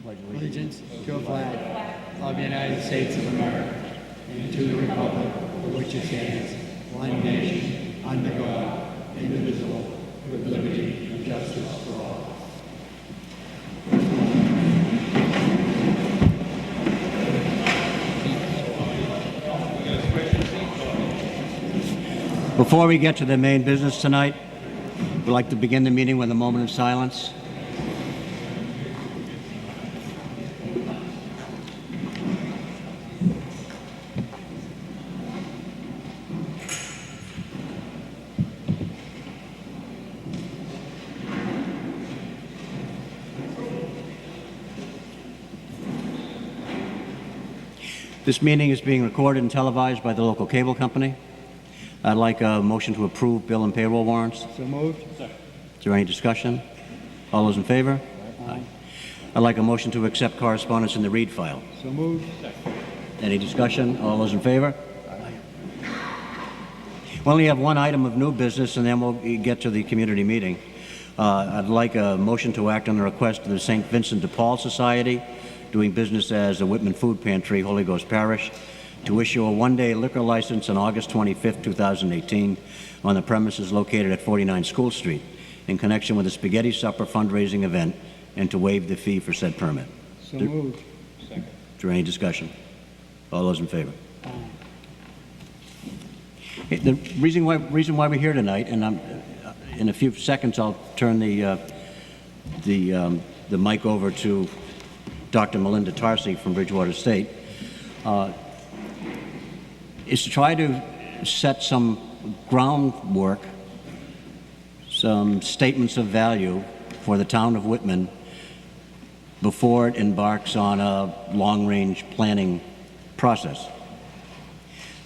allegiance to a flag of the United States of America and to the republic for which it stands, one nation, under God, indivisible, with liberty and justice for all. Before we get to the main business tonight, we'd like to begin the meeting with a moment of silence. This meeting is being recorded and televised by the local cable company. I'd like a motion to approve bill and payroll warrants. So moved. Is there any discussion? All those in favor? Aye. I'd like a motion to accept correspondence in the read file. So moved. Any discussion? All those in favor? Aye. We only have one item of new business, and then we'll get to the community meeting. I'd like a motion to act on the request of the St. Vincent de Paul Society, doing business as the Whitman Food Pantry, Holy Ghost Parish, to issue a one-day liquor license on August 25, 2018, on the premises located at 49 School Street, in connection with the Spaghetti Supper fundraising event, and to waive the fee for said permit. So moved. Second. Is there any discussion? All those in favor? Aye. The reason why we're here tonight, and in a few seconds I'll turn the mic over to Dr. Melinda Tarsi from Bridgewater State, is to try to set some groundwork, some statements of value for the town of Whitman before it embarks on a long-range planning process.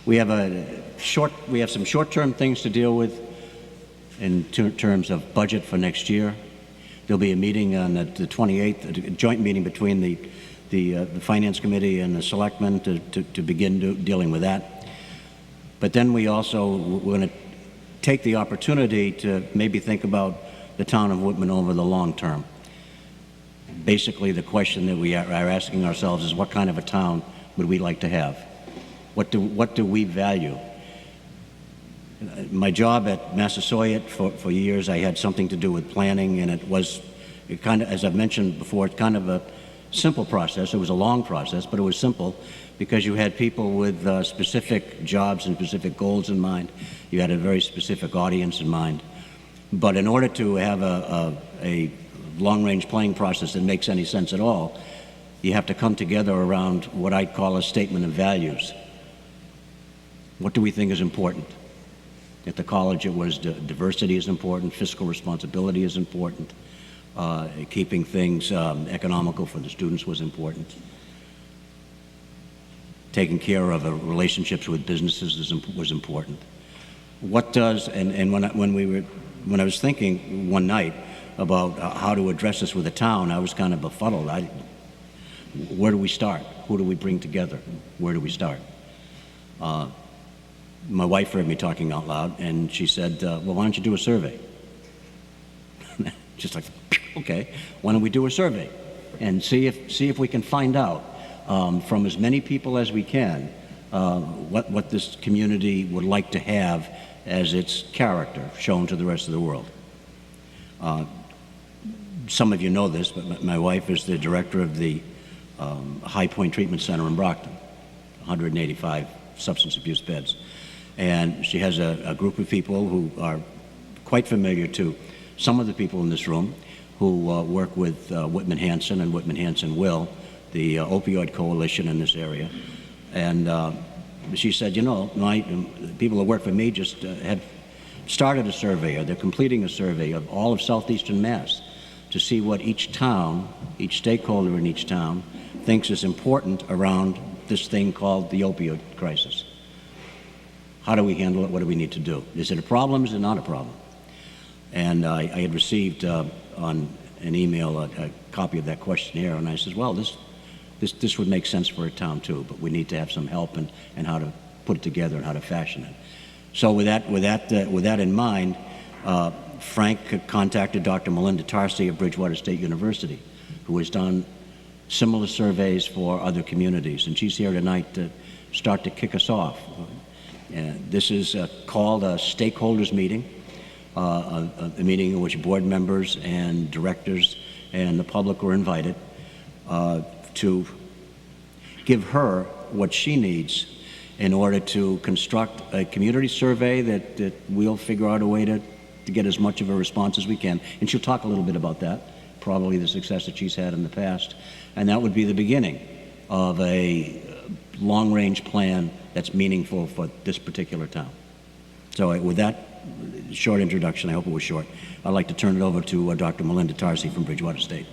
We have some short-term things to deal with in terms of budget for next year. There'll be a meeting on the 28th, a joint meeting between the Finance Committee and the Selectmen to begin dealing with that. But then we're going to take the opportunity to maybe think about the town of Whitman over the long term. Basically, the question that we are asking ourselves is, what kind of a town would we like to have? What do we value? My job at Massasoit for years, I had something to do with planning, and it kind of, as I've mentioned before, it's kind of a simple process. It was a long process, but it was simple because you had people with specific jobs and specific goals in mind. You had a very specific audience in mind. But in order to have a long-range planning process that makes any sense at all, you have to come together around what I call a statement of values. What do we think is important? At the college, it was diversity is important, fiscal responsibility is important, keeping things economical for the students was important. Taking care of relationships with businesses was important. What does, and when I was thinking one night about how to address this with the town, I was kind of befuddled. Where do we start? Who do we bring together? Where do we start? My wife heard me talking out loud, and she said, well, why don't you do a survey? Just like, okay, why don't we do a survey and see if we can find out from as many people as we can what this community would like to have as its character shown to the rest of the world. Some of you know this, but my wife is the director of the High Point Treatment Center in Brockton, 185 substance abuse beds. And she has a group of people who are quite familiar to some of the people in this room who work with Whitman Hanson and Whitman Hanson Will, the opioid coalition in this area. And she said, you know, my people who work for me just have started a survey, or they're completing a survey of all of southeastern Mass to see what each town, each stakeholder in each town thinks is important around this thing called the opioid crisis. How do we handle it? What do we need to do? Is it a problem? Is it not a problem? And I had received on an email a copy of that questionnaire, and I said, well, this would make sense for a town too, but we need to have some help in how to put it together and how to fashion it. So with that in mind, Frank contacted Dr. Melinda Tarsi of Bridgewater State University, who has done similar surveys for other communities. And she's here tonight to start to kick us off. This is called a stakeholders meeting, a meeting in which board members and directors and the public were invited to give her what she needs in order to construct a community survey that we'll figure out a way to get as much of a response as we can. And she'll talk a little bit about that, probably the success that she's had in the past. And that would be the beginning of a long-range plan that's meaningful for this particular town. So with that short introduction, I hope it was short, I'd like to turn it over to Dr. Melinda Tarsi from Bridgewater State.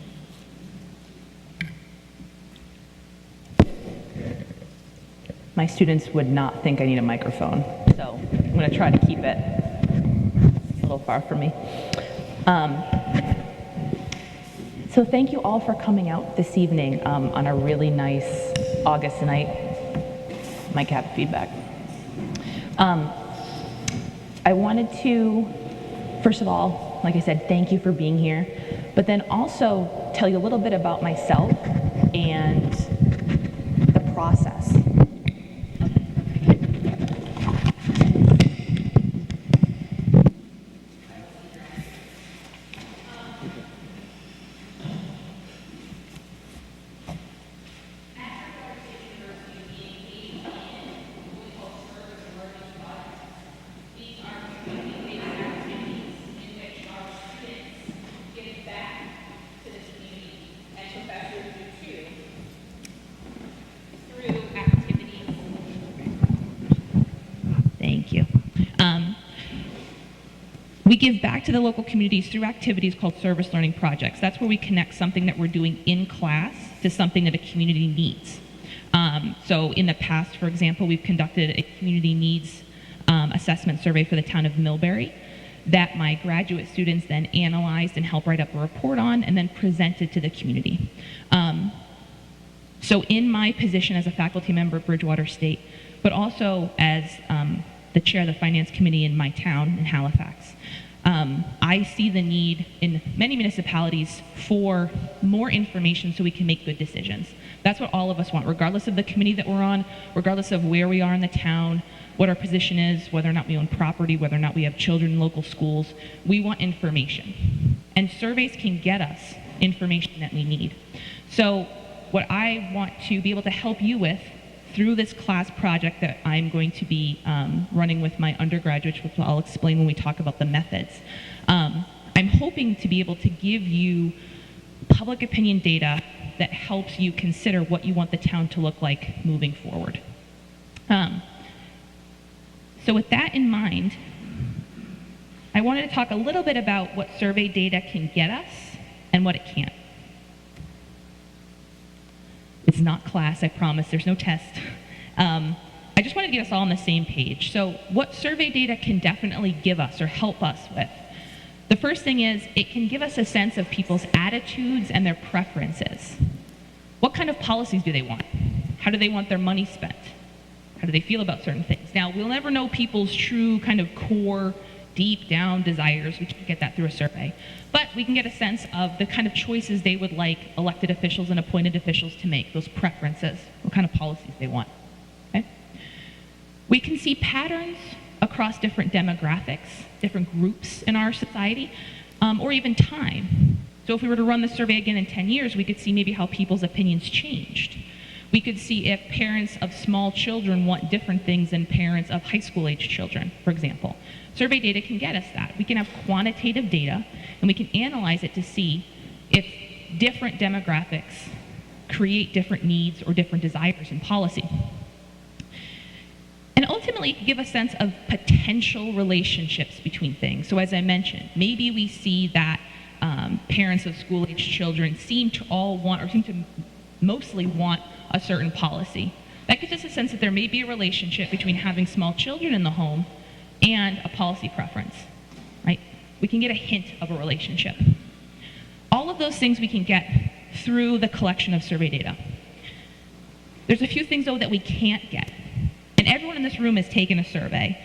My students would not think I need a microphone, so I'm going to try to keep it a little far from me. So thank you all for coming out this evening on a really nice August night. Might have feedback. I wanted to, first of all, like I said, thank you for being here, but then also tell you a little bit about myself and the process. We give back to the local communities through activities called service learning projects. That's where we connect something that we're doing in class to something that a community needs. So in the past, for example, we've conducted a community needs assessment survey for the town of Millbury that my graduate students then analyzed and helped write up a report on and then presented to the community. So in my position as a faculty member at Bridgewater State, but also as the chair of the finance committee in my town in Halifax, I see the need in many municipalities for more information so we can make good decisions. That's what all of us want, regardless of the committee that we're on, regardless of where we are in the town, what our position is, whether or not we own property, whether or not we have children in local schools. We want information. And surveys can get us information that we need. So what I want to be able to help you with through this class project that I'm going to be running with my undergraduates, which I'll explain when we talk about the methods, I'm hoping to be able to give you public opinion data that helps you consider what you want the town to look like moving forward. So with that in mind, I wanted to talk a little bit about what survey data can get us and what it can't. It's not class, I promise, there's no test. I just wanted to get us all on the same page. So what survey data can definitely give us or help us with? The first thing is it can give us a sense of people's attitudes and their preferences. What kind of policies do they want? How do they want their money spent? How do they feel about certain things? Now, we'll never know people's true kind of core, deep down desires. We can get that through a survey. But we can get a sense of the kind of choices they would like elected officials and appointed officials to make, those preferences, what kind of policies they want. Okay? We can see patterns across different demographics, different groups in our society, or even time. So if we were to run the survey again in 10 years, we could see maybe how people's opinions changed. We could see if parents of small children want different things than parents of high school age children, for example. Survey data can get us that. We can have quantitative data, and we can analyze it to see if different demographics create different needs or different desires in policy. And ultimately, give a sense of potential relationships between things. So as I mentioned, maybe we see that parents of school-age children seem to all want, or seem to mostly want, a certain policy. That gives us a sense that there may be a relationship between having small children in the home and a policy preference, right? We can get a hint of a relationship. All of those things we can get through the collection of survey data. There's a few things, though, that we can't get. And everyone in this room has taken a survey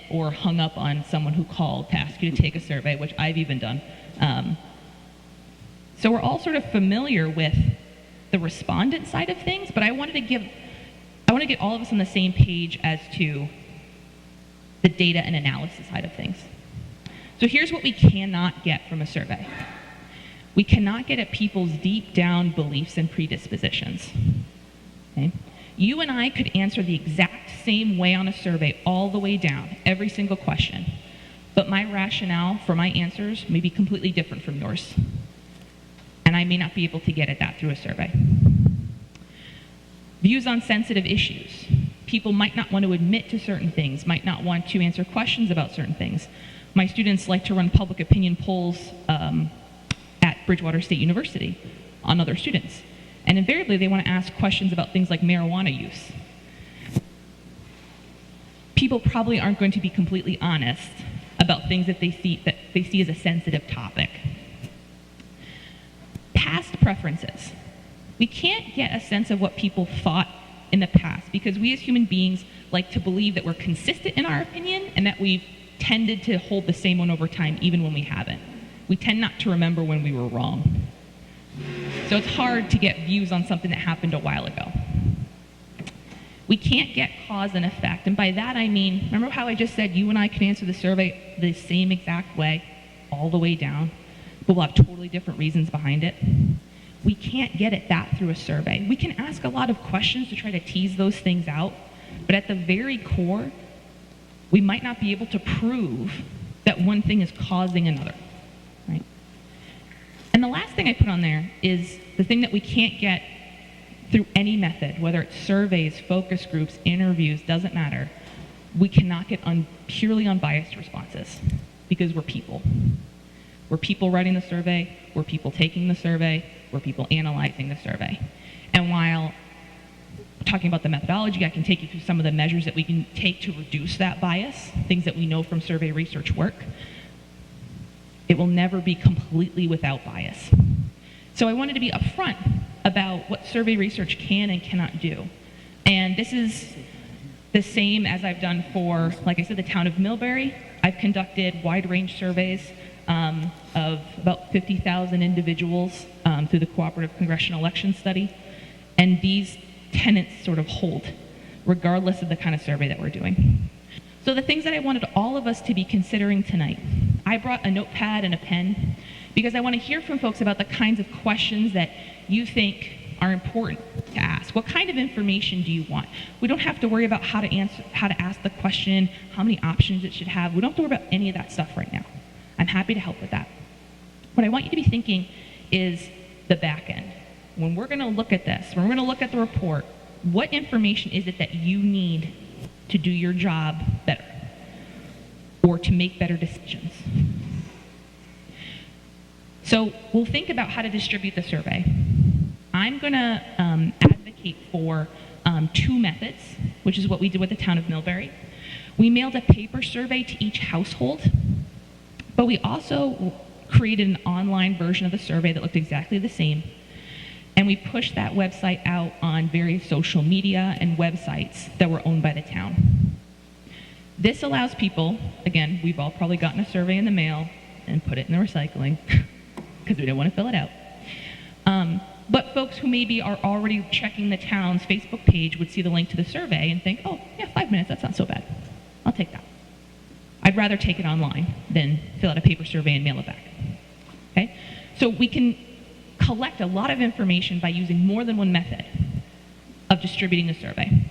or hung up on someone who called to ask you to take a survey, which I've even done. So we're all sort of familiar with the respondent side of things, but I want to get all of us on the same page as to the data and analysis side of things. So here's what we cannot get from a survey. We cannot get at people's deep down beliefs and predispositions. Okay? You and I could answer the exact same way on a survey all the way down, every single question, but my rationale for my answers may be completely different from yours. And I may not be able to get at that through a survey. Views on sensitive issues. People might not want to admit to certain things, might not want to answer questions about certain things. My students like to run public opinion polls at Bridgewater State University on other students. And invariably, they want to ask questions about things like marijuana use. People probably aren't going to be completely honest about things that they see as a sensitive topic. Past preferences. We can't get a sense of what people thought in the past because we as human beings like to believe that we're consistent in our opinion and that we've tended to hold the same one over time even when we haven't. We tend not to remember when we were wrong. So it's hard to get views on something that happened a while ago. We can't get cause and effect, and by that I mean, remember how I just said you and I can answer the survey the same exact way all the way down, but we'll have totally different reasons behind it? We can't get at that through a survey. We can ask a lot of questions to try to tease those things out, but at the very core, we might not be able to prove that one thing is causing another, right? And the last thing I put on there is the thing that we can't get through any method, whether it's surveys, focus groups, interviews, doesn't matter. We cannot get purely unbiased responses because we're people. We're people writing the survey, we're people taking the survey, we're people analyzing the survey. And while talking about the methodology, I can take you through some of the measures that we can take to reduce that bias, things that we know from survey research work. It will never be completely without bias. So I wanted to be upfront about what survey research can and cannot do. And this is the same as I've done for, like I said, the town of Millbury. I've conducted wide range surveys of about 50,000 individuals through the Cooperative Congressional Election Study. And these tenets sort of hold, regardless of the kind of survey that we're doing. So the things that I wanted all of us to be considering tonight, I brought a notepad and a pen because I want to hear from folks about the kinds of questions that you think are important to ask. What kind of information do you want? We don't have to worry about how to ask the question, how many options it should have. We don't have to worry about any of that stuff right now. I'm happy to help with that. What I want you to be thinking is the back end. When we're going to look at this, when we're going to look at the report, what information is it that you need to do your job better or to make better decisions? So we'll think about how to distribute the survey. I'm going to advocate for two methods, which is what we did with the town of Millbury. We mailed a paper survey to each household, but we also created an online version of the survey that looked exactly the same. And we pushed that website out on various social media and websites that were owned by the town. This allows people, again, we've all probably gotten a survey in the mail and put it in the recycling because we didn't want to fill it out. But folks who maybe are already checking the town's Facebook page would see the link to the survey and think, oh, yeah, 5 minutes, that's not so bad. I'll take that. I'd rather take it online than fill out a paper survey and mail it back. Okay? So we can collect a lot of information by using more than one method of distributing the survey.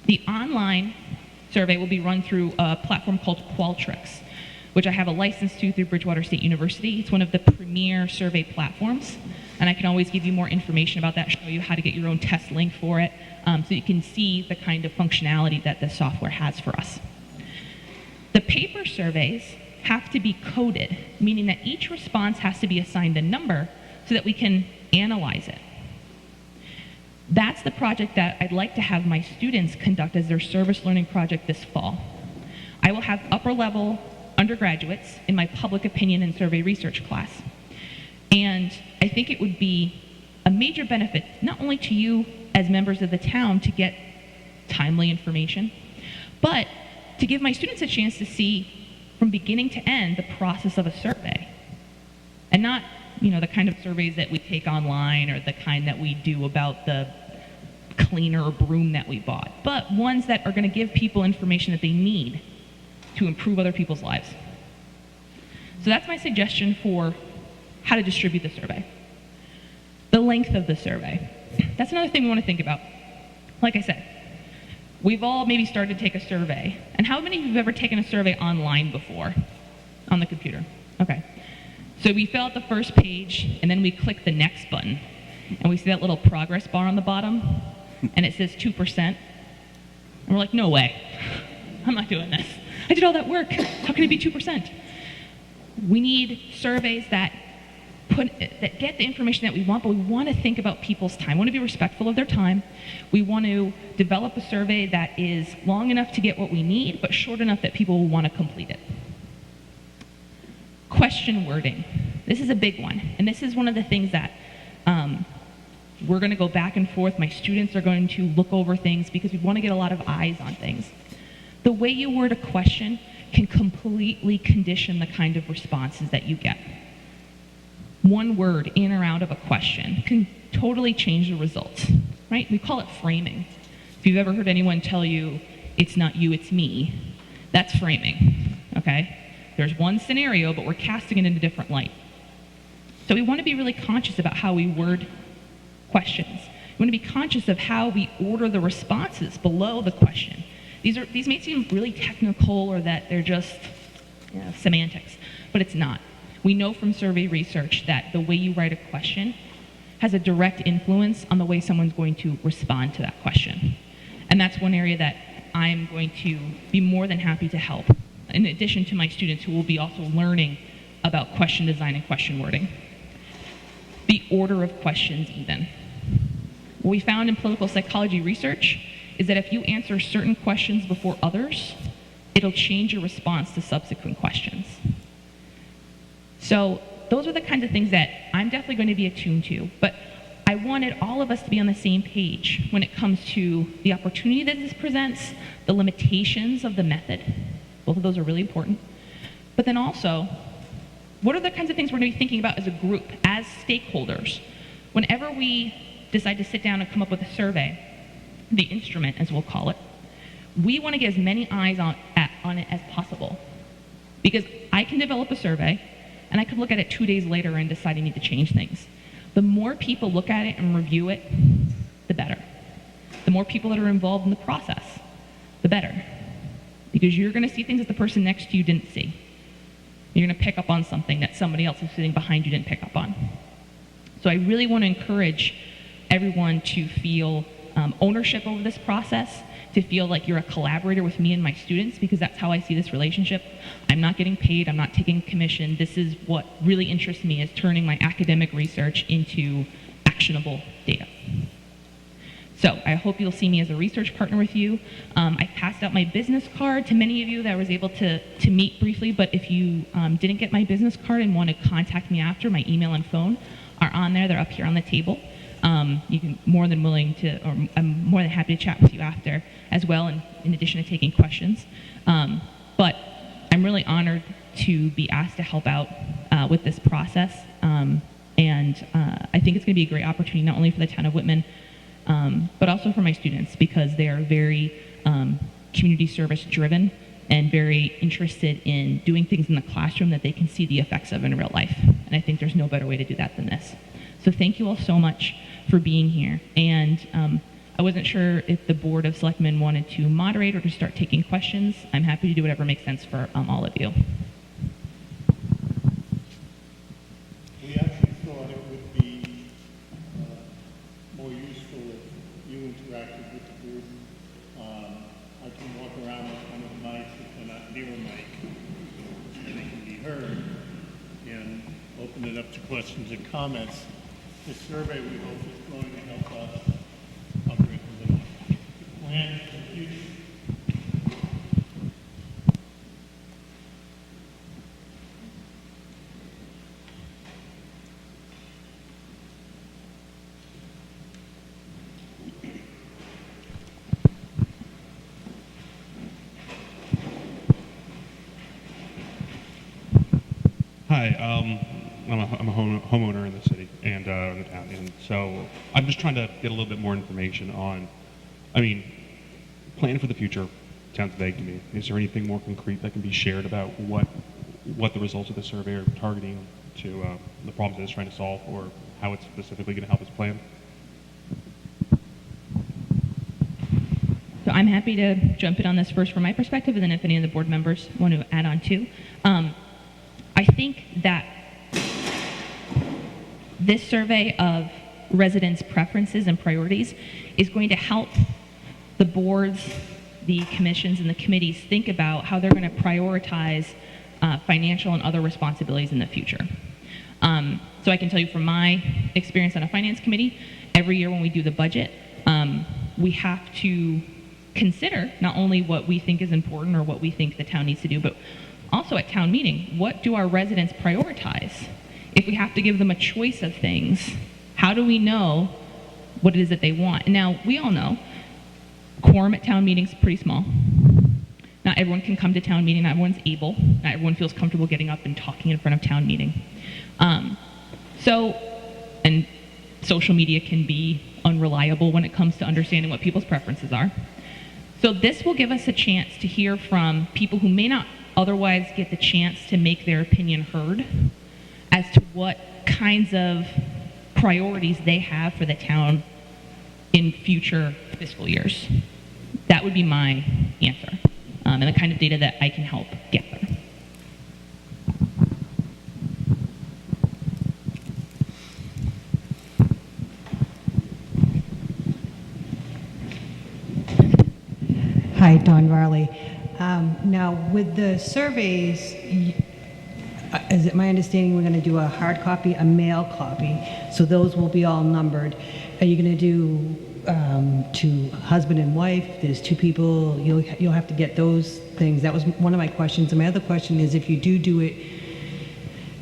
The online survey will be run through a platform called Qualtrics, which I have a license to through Bridgewater State University. It's one of the premier survey platforms, and I can always give you more information about that, show you how to get your own test link for it, so you can see the kind of functionality that the software has for us. The paper surveys have to be coded, meaning that each response has to be assigned a number so that we can analyze it. That's the project that I'd like to have my students conduct as their service learning project this fall. I will have upper level undergraduates in my public opinion and survey research class. And I think it would be a major benefit, not only to you as members of the town to get timely information, but to give my students a chance to see from beginning to end the process of a survey. And not the kind of surveys that we take online or the kind that we do about the cleaner or broom that we bought, but ones that are going to give people information that they need to improve other people's lives. So that's my suggestion for how to distribute the survey. The length of the survey. That's another thing we want to think about. Like I said, we've all maybe started to take a survey. And how many of you have ever taken a survey online before? On the computer? Okay. So we fill out the first page, and then we click the next button. And we see that little progress bar on the bottom, and it says 2%. And we're like, no way. I'm not doing this. I did all that work. How can it be 2%? We need surveys that get the information that we want, but we want to think about people's time. We want to be respectful of their time. We want to develop a survey that is long enough to get what we need, but short enough that people will want to complete it. Question wording. This is a big one, and this is one of the things that we're going to go back and forth. My students are going to look over things because we want to get a lot of eyes on things. The way you word a question can completely condition the kind of responses that you get. One word in or out of a question can totally change the results, right? We call it framing. If you've ever heard anyone tell you, it's not you, it's me, that's framing, okay? There's one scenario, but we're casting it in a different light. So we want to be really conscious about how we word questions. We want to be conscious of how we order the responses below the question. These may seem really technical or that they're just semantics, but it's not. We know from survey research that the way you write a question has a direct influence on the way someone's going to respond to that question. And that's one area that I'm going to be more than happy to help, in addition to my students who will be also learning about question design and question wording. The order of questions even. What we found in political psychology research is that if you answer certain questions before others, it'll change your response to subsequent questions. So those are the kinds of things that I'm definitely going to be attuned to, but I wanted all of us to be on the same page when it comes to the opportunity that this presents, the limitations of the method. Both of those are really important. But then also, what are the kinds of things we're going to be thinking about as a group, as stakeholders? Whenever we decide to sit down and come up with a survey, the instrument, as we'll call it, we want to get as many eyes on it as possible. Because I can develop a survey, and I could look at it 2 days later and decide I need to change things. The more people look at it and review it, the better. The more people that are involved in the process, the better. Because you're going to see things that the person next to you didn't see. You're going to pick up on something that somebody else who's sitting behind you didn't pick up on. So I really want to encourage everyone to feel ownership over this process, to feel like you're a collaborator with me and my students, because that's how I see this relationship. I'm not getting paid, I'm not taking commission. This is what really interests me, is turning my academic research into actionable data. So I hope you'll see me as a research partner with you. I passed out my business card to many of you that I was able to meet briefly, but if you didn't get my business card and want to contact me after, my email and phone are on there. They're up here on the table. You can I'm more than happy to chat with you after as well, in addition to taking questions. But I'm really honored to be asked to help out with this process. And I think it's going to be a great opportunity, not only for the town of Whitman, but also for my students, because they are very community service driven and very interested in doing things in the classroom that they can see the effects of in real life. And I think there's no better way to do that than this. So thank you all so much for being here. And I wasn't sure if the Board of Selectmen wanted to moderate or to start taking questions. I'm happy to do whatever makes sense for all of you. We actually thought it would be more useful if you interacted with the group. I can walk around with one of the mics if they're not near a mic, and they can be heard, and open it up to questions and comments. This survey, we hope, is going to help us operate a little plan for the future. Hi, I'm a homeowner in the city and in the town, and so I'm just trying to get a little bit more information on, I mean, plan for the future sounds vague to me. Is there anything more concrete that can be shared about what the results of the survey are targeting to the problems that it's trying to solve, or how it's specifically going to help us plan? So I'm happy to jump in on this first from my perspective, and then if any of the board members want to add on too. I think that this survey of residents' preferences and priorities is going to help the boards, the commissions, and the committees think about how they're going to prioritize financial and other responsibilities in the future. So I can tell you from my experience on a finance committee, every year when we do the budget, we have to consider not only what we think is important or what we think the town needs to do, but also at town meeting, what do our residents prioritize? If we have to give them a choice of things, how do we know what it is that they want? And now, we all know, quorum at town meetings is pretty small. Not everyone can come to town meeting, not everyone's able, not everyone feels comfortable getting up and talking in front of town meeting. And social media can be unreliable when it comes to understanding what people's preferences are. So this will give us a chance to hear from people who may not otherwise get the chance to make their opinion heard as to what kinds of priorities they have for the town in future fiscal years. That would be my answer, and the kind of data that I can help gather. Hi, Dawn Varley. Now, with the surveys, is it my understanding we're going to do a hard copy, a mail copy, so those will be all numbered? Are you going to do to husband and wife? There's two people. You'll have to get those things. That was one of my questions. And my other question is, if you do it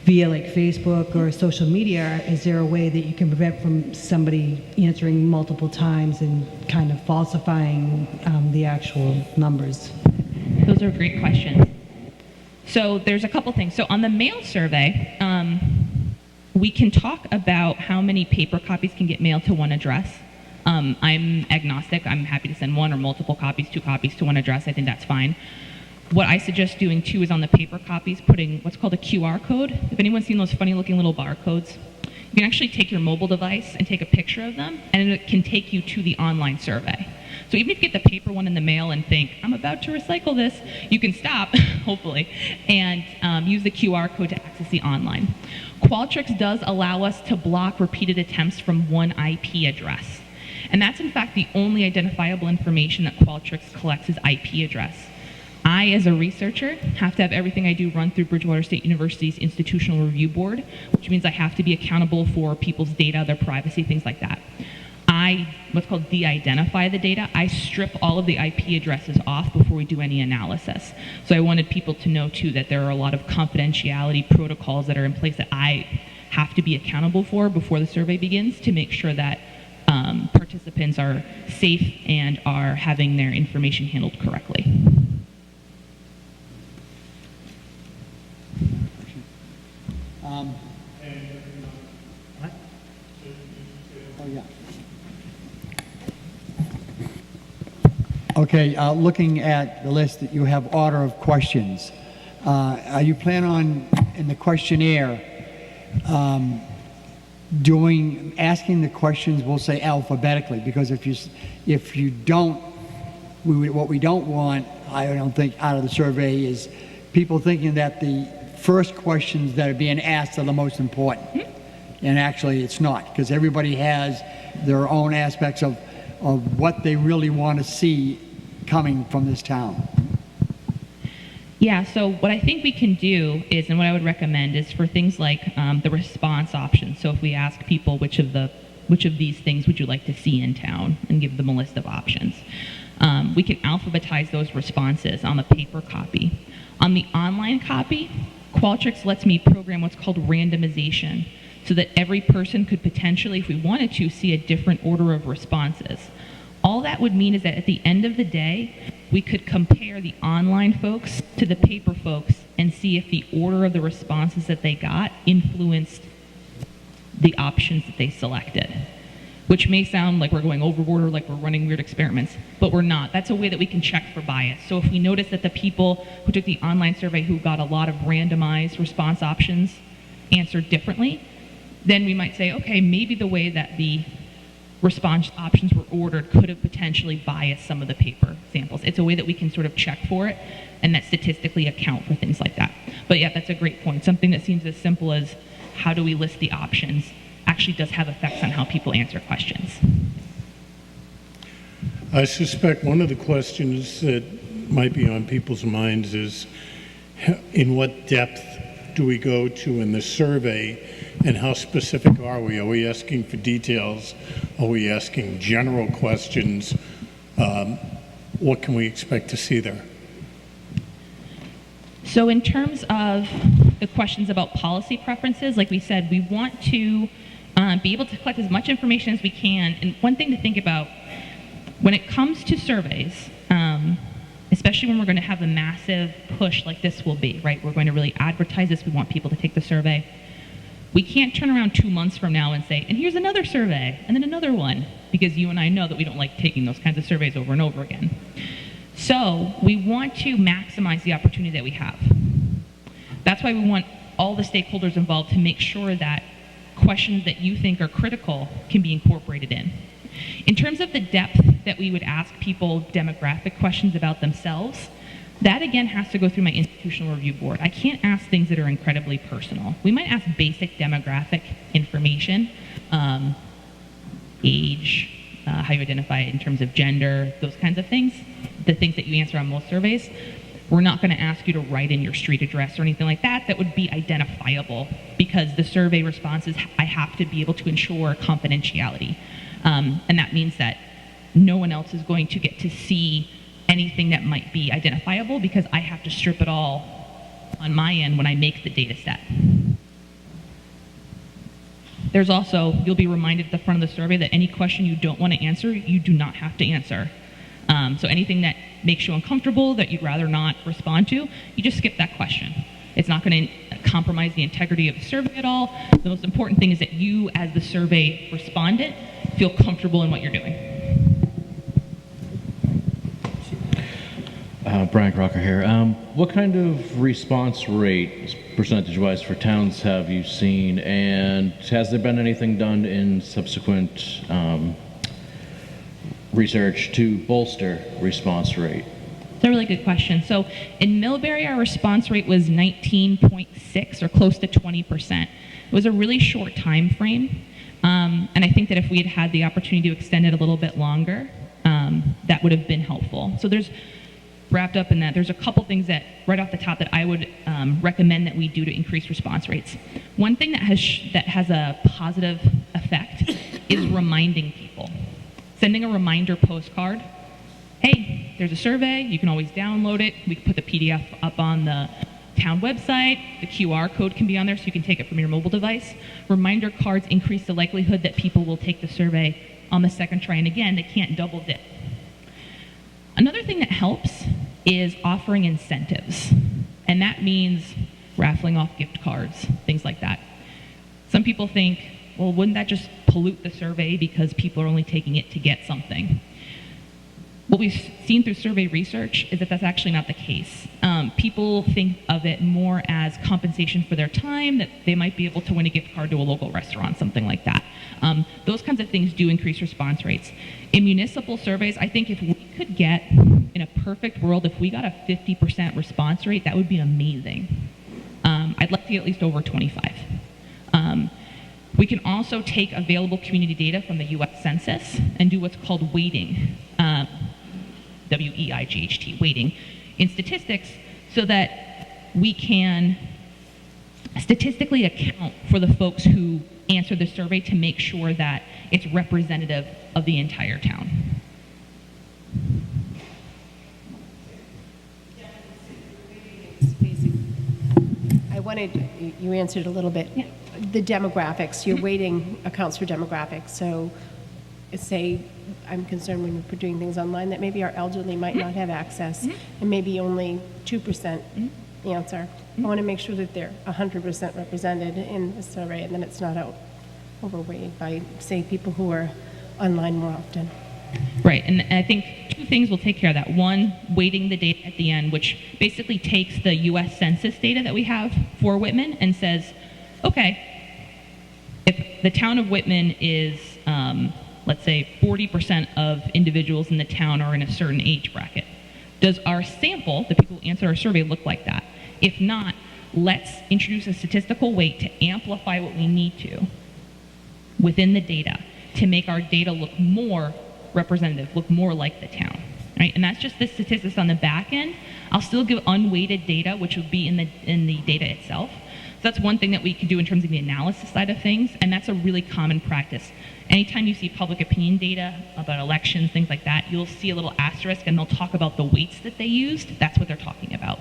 via like Facebook or social media, is there a way that you can prevent from somebody answering multiple times and kind of falsifying the actual numbers? Those are great questions. So there's a couple things. So on the mail survey, we can talk about how many paper copies can get mailed to one address. I'm agnostic. I'm happy to send one or multiple copies, 2 copies to one address. I think that's fine. What I suggest doing too is on the paper copies, putting what's called a QR code. If anyone's seen those funny looking little barcodes, you can actually take your mobile device and take a picture of them, and it can take you to the online survey. So even if you get the paper one in the mail and think, I'm about to recycle this, you can stop, hopefully, and use the QR code to access the online. Qualtrics does allow us to block repeated attempts from one IP address. And that's in fact the only identifiable information that Qualtrics collects is IP address. I, as a researcher, have to have everything I do run through Bridgewater State University's Institutional Review Board, which means I have to be accountable for people's data, their privacy, things like that. I, what's called de-identify the data. I strip all of the IP addresses off before we do any analysis. So I wanted people to know too that there are a lot of confidentiality protocols that are in place that I have to be accountable for before the survey begins to make sure that participants are safe and are having their information handled correctly. What? Oh, yeah. Okay, looking at the list, that you have order of questions. Are you planning on, in the questionnaire, asking the questions, we'll say alphabetically, because if you don't, what we don't want, I don't think, out of the survey is people thinking that the first questions that are being asked are the most important. And actually it's not, because everybody has their own aspects of what they really want to see coming from this town. Yeah, so what I think we can do is, and what I would recommend is for things like the response options. So if we ask people which of these things would you like to see in town, and give them a list of options, we can alphabetize those responses on the paper copy. On the online copy, Qualtrics lets me program what's called randomization, so that every person could potentially, if we wanted to, see a different order of responses. All that would mean is that at the end of the day, we could compare the online folks to the paper folks and see if the order of the responses that they got influenced the options that they selected, which may sound like we're going overboard or like we're running weird experiments, but we're not. That's a way that we can check for bias. So if we notice that the people who took the online survey who got a lot of randomized response options answered differently, then we might say, okay, maybe the way that the response options were ordered could have potentially biased some of the paper samples. It's a way that we can sort of check for it and that statistically account for things like that. But yeah, that's a great point. Something that seems as simple as how do we list the options actually does have effects on how people answer questions. I suspect one of the questions that might be on people's minds is in what depth do we go to in the survey, and how specific are we? Are we asking for details? Are we asking general questions? What can we expect to see there? So in terms of the questions about policy preferences, like we said, we want to be able to collect as much information as we can. And one thing to think about when it comes to surveys, especially when we're going to have a massive push like this will be, right? We're going to really advertise this. We want people to take the survey. We can't turn around 2 months from now and say, and here's another survey, and then another one, because you and I know that we don't like taking those kinds of surveys over and over again. So we want to maximize the opportunity that we have. That's why we want all the stakeholders involved to make sure that questions that you think are critical can be incorporated in. In terms of the depth that we would ask people demographic questions about themselves, that again has to go through my institutional review board. I can't ask things that are incredibly personal. We might ask basic demographic information, age, how you identify in terms of gender, those kinds of things, the things that you answer on most surveys. We're not going to ask you to write in your street address or anything like that. That would be identifiable because the survey responses, I have to be able to ensure confidentiality. And that means that no one else is going to get to see anything that might be identifiable because I have to strip it all on my end when I make the data set. There's also, you'll be reminded at the front of the survey that any question you don't want to answer, you do not have to answer. So anything that makes you uncomfortable, that you'd rather not respond to, you just skip that question. It's not going to compromise the integrity of the survey at all. The most important thing is that you, as the survey respondent, feel comfortable in what you're doing. Brian Crocker here. What kind of response rate, percentage-wise, for towns have you seen, and has there been anything done in subsequent research to bolster response rate? It's a really good question. So in Millbury, our response rate was 19.6 or close to 20%. It was a really short time frame, and I think that if we had had the opportunity to extend it a little bit longer, that would have been helpful. So there's wrapped up in that, there's a couple things that, right off the top, that I would recommend that we do to increase response rates. One thing that has a positive effect is reminding people. Sending a reminder postcard. Hey, there's a survey, you can always download it. We can put the PDF up on the town website. The QR code can be on there so you can take it from your mobile device. Reminder cards increase the likelihood that people will take the survey on the second try, and again, they can't double dip. Another thing that helps is offering incentives, and that means raffling off gift cards, things like that. Some people think, well, wouldn't that just pollute the survey because people are only taking it to get something? What we've seen through survey research is that that's actually not the case. People think of it more as compensation for their time, that they might be able to win a gift card to a local restaurant, something like that. Those kinds of things do increase response rates. In municipal surveys, I think if we could get, in a perfect world, if we got a 50% response rate, that would be amazing. I'd like to get at least over 25. We can also take available community data from the US Census and do what's called weighting, W-E-I-G-H-T, weighting, in statistics, so that we can statistically account for the folks who answer the survey to make sure that it's representative of the entire town. You answered a little bit. Yeah. The demographics, your weighting accounts for demographics. So say I'm concerned when we're doing things online that maybe our elderly might not have access, and maybe only 2% answer. I want to make sure that they're 100% represented in the survey, and then it's not overweighed by, say, people who are online more often. Right, and I think two things will take care of that. One, weighting the data at the end, which basically takes the U.S. Census data that we have for Whitman and says, okay, if the town of Whitman is, let's say, 40% of individuals in the town are in a certain age bracket, does our sample, the people who answer our survey, look like that? If not, let's introduce a statistical weight to amplify what we need to within the data to make our data look more representative, look more like the town, right? And that's just the statistics on the back end. I'll still give unweighted data, which would be in the data itself. So that's one thing that we can do in terms of the analysis side of things, and that's a really common practice. Anytime you see public opinion data about elections, things like that, you'll see a little asterisk, and they'll talk about the weights that they used. That's what they're talking about.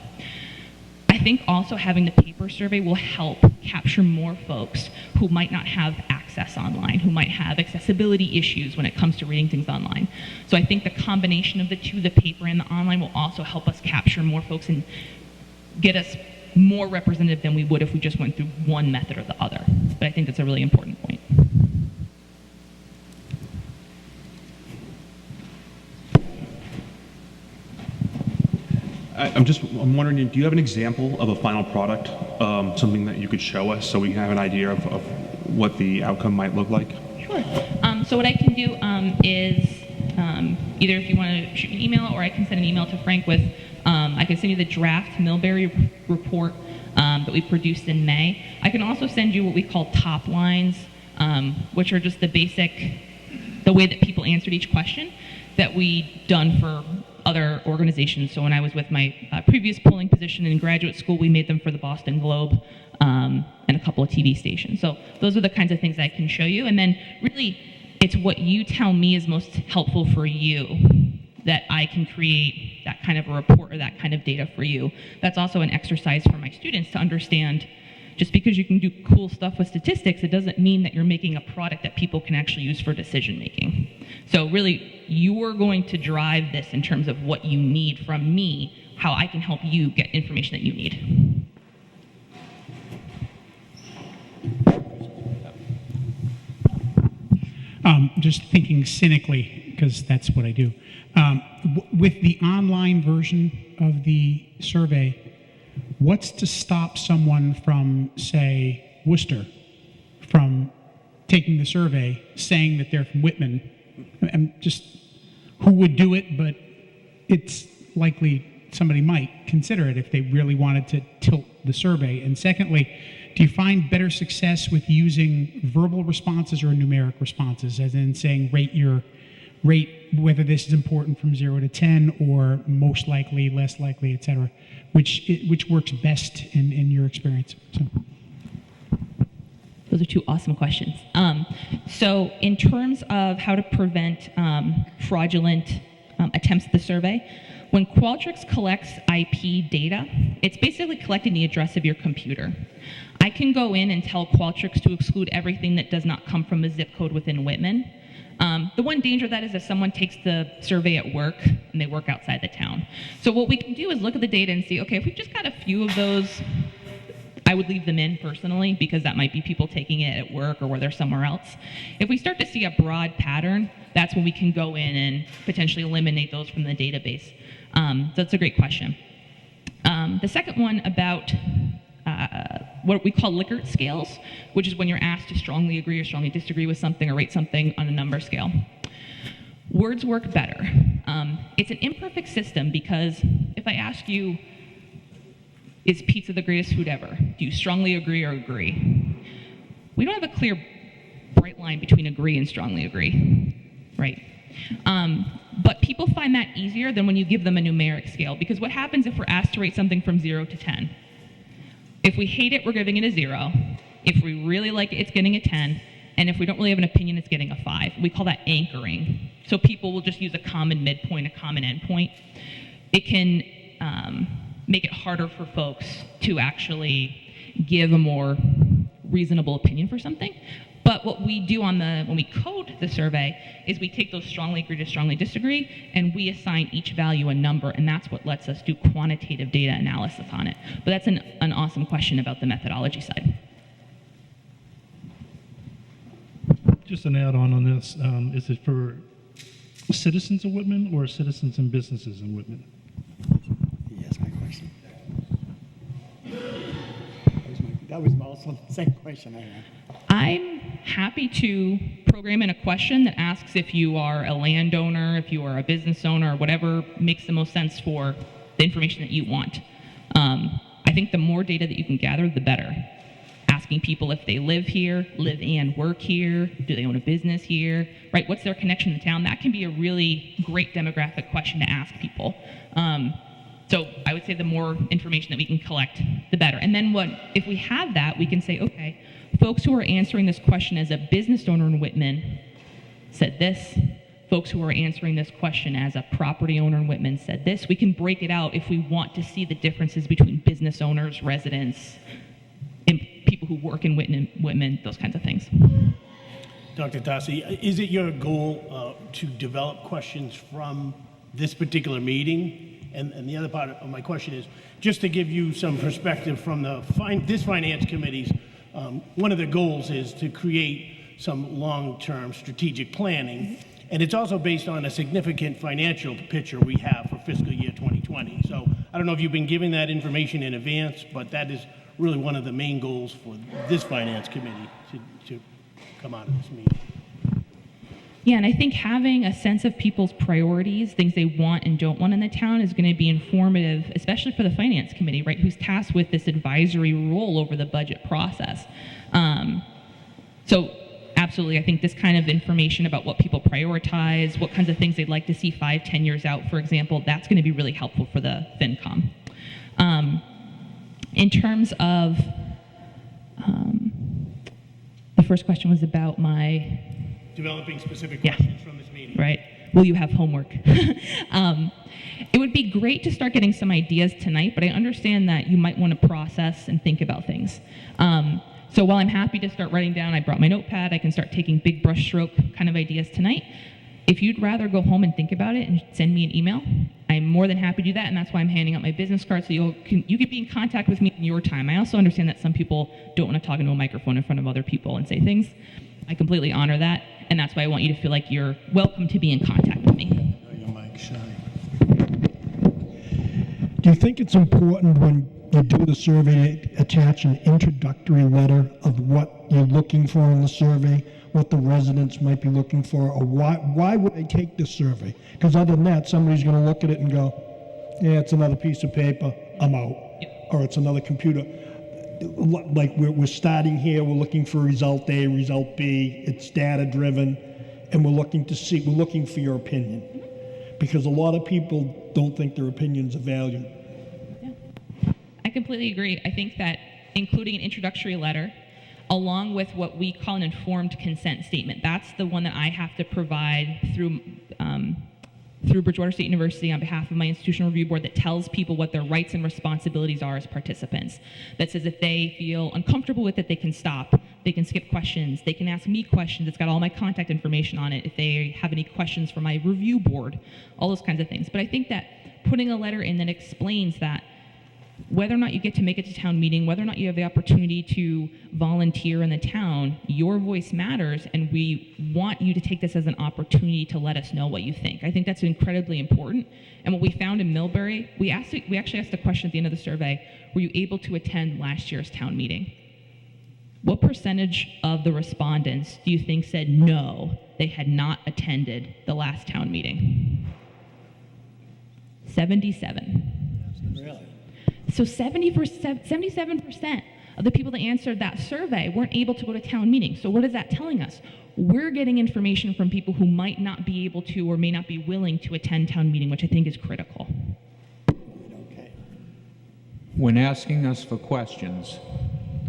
I think also having the paper survey will help capture more folks who might not have access online, who might have accessibility issues when it comes to reading things online. So I think the combination of the two, the paper and the online, will also help us capture more folks and get us more representative than we would if we just went through one method or the other. But I think that's a really important point. I'm wondering, do you have an example of a final product, something that you could show us so we can have an idea of what the outcome might look like? Sure. So what I can do is either if you want to shoot me an email, or I can send an email to Frank with, I can send you the draft Millbury report that we produced in May. I can also send you what we call top lines, which are just the way that people answered each question that we done for other organizations. So when I was with my previous polling position in graduate school, we made them for the Boston Globe and a couple of TV stations. So those are the kinds of things I can show you. And then really, it's what you tell me is most helpful for you that I can create that kind of a report or that kind of data for you. That's also an exercise for my students to understand. Just because you can do cool stuff with statistics, it doesn't mean that you're making a product that people can actually use for decision making. So really, you're going to drive this in terms of what you need from me, how I can help you get information that you need. Just thinking cynically, because that's what I do. With the online version of the survey, what's to stop someone from, say, Worcester, from taking the survey, saying that they're from Whitman? And just who would do it, but it's likely somebody might consider it if they really wanted to tilt the survey. And secondly, do you find better success with using verbal responses or numeric responses, as in saying rate whether this is important from 0 to 10, or most likely, less likely, et cetera? Which works best in your experience? So. Those are two awesome questions. So in terms of how to prevent fraudulent attempts at the survey, when Qualtrics collects IP data, it's basically collecting the address of your computer. I can go in and tell Qualtrics to exclude everything that does not come from a zip code within Whitman. The one danger of that is if someone takes the survey at work and they work outside the town. So what we can do is look at the data and see, okay, if we've just got a few of those, I would leave them in personally, because that might be people taking it at work or where they're somewhere else. If we start to see a broad pattern, that's when we can go in and potentially eliminate those from the database. So that's a great question. The second one about what we call Likert scales, which is when you're asked to strongly agree or strongly disagree with something or rate something on a number scale. Words work better. It's an imperfect system, because if I ask you, is pizza the greatest food ever? Do you strongly agree or agree? We don't have a clear, bright line between agree and strongly agree, right? But people find that easier than when you give them a numeric scale, because what happens if we're asked to rate something from 0 to 10? If we hate it, we're giving it a 0. If we really like it, it's getting a 10. And if we don't really have an opinion, it's getting a 5. We call that anchoring. So people will just use a common midpoint, a common endpoint. It can make it harder for folks to actually give a more reasonable opinion for something. But what we do when we code the survey is we take those strongly agree to strongly disagree, and we assign each value a number, and that's what lets us do quantitative data analysis on it. But that's an awesome question about the methodology side. Just an add-on on this, is it for citizens of Whitman or citizens and businesses in Whitman? Yes, my question. That was also the same question I had. I'm happy to program in a question that asks if you are a landowner, if you are a business owner, whatever makes the most sense for the information that you want. I think the more data that you can gather, the better. Asking people if they live here, live and work here, do they own a business here, right? What's their connection to town? That can be a really great demographic question to ask people. So I would say the more information that we can collect, the better. And then if we have that, we can say, okay, folks who are answering this question as a business owner in Whitman said this. Folks who are answering this question as a property owner in Whitman said this. We can break it out if we want to see the differences between business owners, residents, and people who work in Whitman, those kinds of things. Dr. Tarsi, is it your goal to develop questions from this particular meeting? And the other part of my question is, just to give you some perspective from this Finance Committee's, one of the goals is to create some long-term strategic planning, and it's also based on a significant financial picture we have for fiscal year 2020. So I don't know if you've been giving that information in advance, but that is really one of the main goals for this Finance Committee to come out of this meeting. Yeah, and I think having a sense of people's priorities, things they want and don't want in the town, is going to be informative, especially for the Finance Committee, right, who's tasked with this advisory role over the budget process. So absolutely, I think this kind of information about what people prioritize, what kinds of things they'd like to see 5-10 years out, for example, that's going to be really helpful for the FinCom. In terms of, the first question was about my... Developing specific questions from this meeting. Right. Will you have homework? It would be great to start getting some ideas tonight, but I understand that you might want to process and think about things. So while I'm happy to start writing down, I brought my notepad, I can start taking big brushstroke kind of ideas tonight. If you'd rather go home and think about it and send me an email, I'm more than happy to do that, and that's why I'm handing out my business card so you can be in contact with me in your time. I also understand that some people don't want to talk into a microphone in front of other people and say things. I completely honor that, and that's why I want you to feel like you're welcome to be in contact with me. Your mic shine. Do you think it's important when you do the survey to attach an introductory letter of what you're looking for in the survey, what the residents might be looking for, or why would they take this survey? Because other than that, somebody's going to look at it and go, yeah, it's another piece of paper, I'm out. Yep. Or it's another computer. Like we're starting here, we're looking for result A, result B, it's data driven, and we're looking for your opinion. Because a lot of people don't think their opinions are valued. Yeah. I completely agree. I think that including an introductory letter, along with what we call an informed consent statement, that's the one that I have to provide through Bridgewater State University on behalf of my institutional review board, that tells people what their rights and responsibilities are as participants. That says if they feel uncomfortable with it, they can stop, they can skip questions, they can ask me questions. It's got all my contact information on it if they have any questions for my review board, all those kinds of things. But I think that putting a letter in that explains that whether or not you get to make it to town meeting, whether or not you have the opportunity to volunteer in the town, your voice matters, and we want you to take this as an opportunity to let us know what you think. I think that's incredibly important. And what we found in Millbury, we actually asked a question at the end of the survey: were you able to attend last year's town meeting? What percentage of the respondents do you think said no, they had not attended the last town meeting? 77. Really? So 77% of the people that answered that survey weren't able to go to town meeting. So what is that telling us? We're getting information from people who might not be able to or may not be willing to attend town meeting, which I think is critical. Okay. When asking us for questions,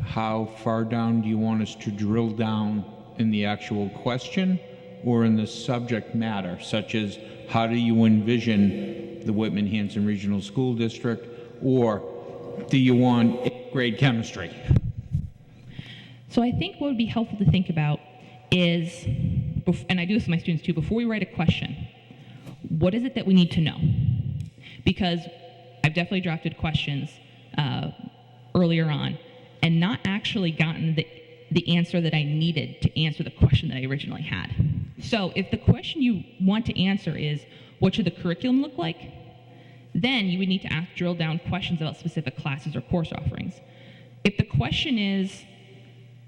how far down do you want us to drill down in the actual question or in the subject matter, such as how do you envision the Whitman-Hanson Regional School District, or do you want 8th grade chemistry? So I think what would be helpful to think about is, and I do this with my students too, before we write a question, what is it that we need to know? Because I've definitely drafted questions earlier on and not actually gotten the answer that I needed to answer the question that I originally had. So if the question you want to answer is, what should the curriculum look like? Then you would need to drill down questions about specific classes or course offerings. If the question is,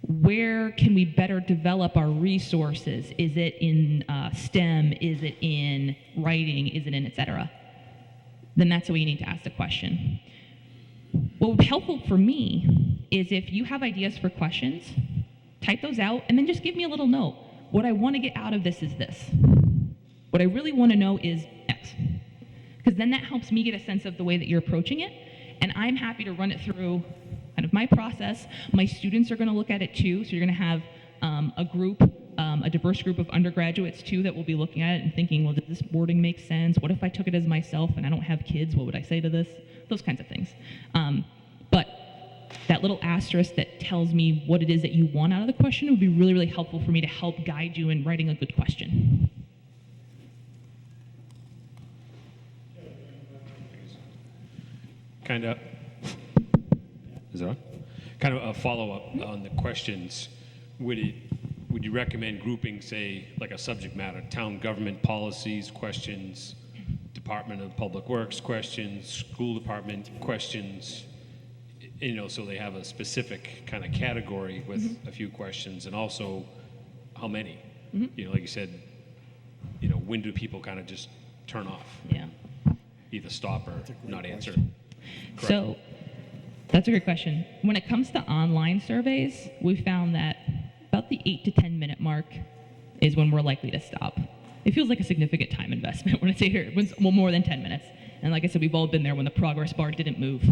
where can we better develop our resources? Is it in STEM? Is it in writing? Is it in et cetera? Then that's what you need to ask the question. What would be helpful for me is if you have ideas for questions, type those out, and then just give me a little note. What I want to get out of this is this. What I really want to know is X. Because then that helps me get a sense of the way that you're approaching it, and I'm happy to run it through kind of my process. My students are going to look at it too, so you're going to have a diverse group of undergraduates too that will be looking at it and thinking, well, does this wording make sense? What if I took it as myself and I don't have kids? What would I say to this? Those kinds of things. But that little asterisk that tells me what it is that you want out of the question would be really, really helpful for me to help guide you in writing a good question. Kind of a follow-up on the questions. Would you recommend grouping, say, like a subject matter, town government policies questions, Department of Public Works questions, school department questions, so they have a specific kind of category with a few questions, and also how many? Like you said, when do people kind of just turn off? Yeah. Either stop or not answer. Correct. So that's a great question. When it comes to online surveys, we found that about the 8 to 10 minute mark is when we're likely to stop. It feels like a significant time investment when I say here, well, more than 10 minutes. And like I said, we've all been there when the progress bar didn't move.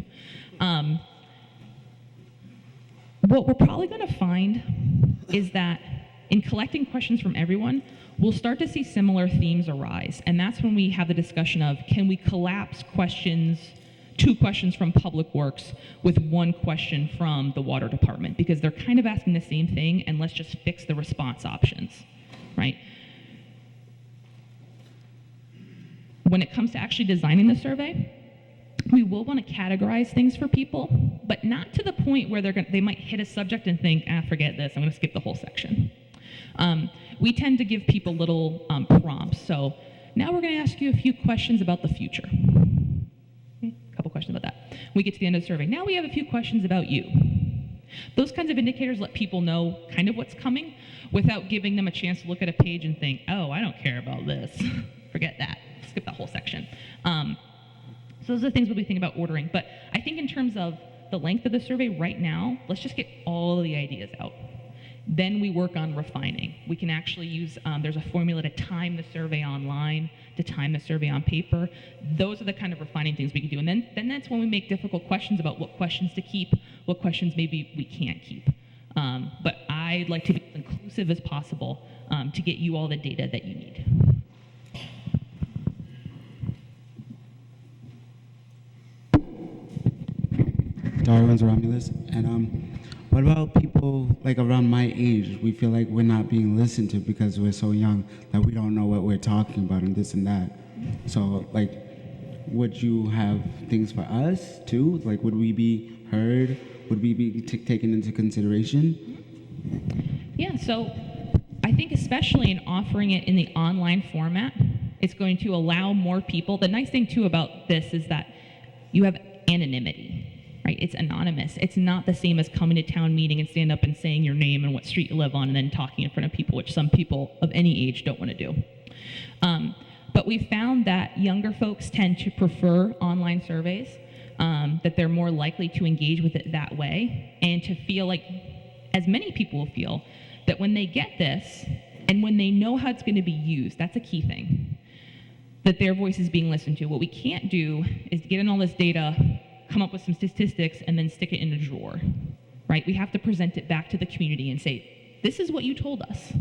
What we're probably going to find is that in collecting questions from everyone, we'll start to see similar themes arise. And that's when we have the discussion of, can we collapse two questions from Public Works with one question from the Water Department? Because they're kind of asking the same thing, and let's just fix the response options, right? When it comes to actually designing the survey, we will want to categorize things for people, but not to the point where they might hit a subject and think, forget this, I'm going to skip the whole section. We tend to give people little prompts. So now we're going to ask you a few questions about the future. Okay, a couple questions about that. We get to the end of the survey. Now we have a few questions about you. Those kinds of indicators let people know kind of what's coming without giving them a chance to look at a page and think, oh, I don't care about this. Forget that. Skip that whole section. So those are the things we'll be thinking about ordering. But I think in terms of the length of the survey right now, let's just get all of the ideas out. Then we work on refining. We can actually use, there's a formula to time the survey online, to time the survey on paper. Those are the kind of refining things we can do. And then that's when we make difficult questions about what questions to keep, what questions maybe we can't keep. But I'd like to be as inclusive as possible to get you all the data that you need. Darwin's Romulus, and what about people like around my age? We feel like we're not being listened to because we're so young that we don't know what we're talking about and this and that. So, like, would you have things for us too? Like, would we be heard? Would we be taken into consideration? Yeah, so I think especially in offering it in the online format, it's going to allow more people. The nice thing too about this is that you have anonymity. Right? It's anonymous. It's not the same as coming to town meeting and stand up and saying your name and what street you live on and then talking in front of people, which some people of any age don't want to do. But we found that younger folks tend to prefer online surveys, that they're more likely to engage with it that way, and to feel like, as many people will feel, that when they get this and when they know how it's going to be used, that's a key thing, that their voice is being listened to. What we can't do is get in all this data, come up with some statistics, and then stick it in a drawer, right? We have to present it back to the community and say, this is what you told us,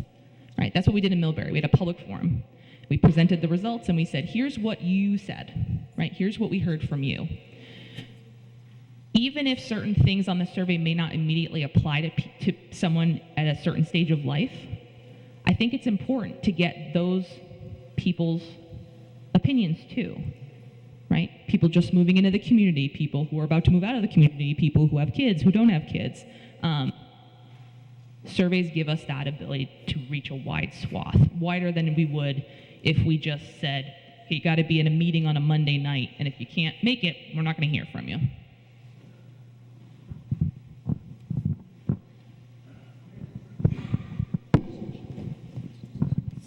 right? That's what we did in Millbury. We had a public forum. We presented the results and we said, here's what you said, right? Here's what we heard from you. Even if certain things on the survey may not immediately apply to someone at a certain stage of life, I think it's important to get those people's opinions too, right? People just moving into the community, people who are about to move out of the community, people who have kids, who don't have kids. Surveys give us that ability to reach a wide swath, wider than we would if we just said, hey, you got to be in a meeting on a Monday night, and if you can't make it, we're not going to hear from you.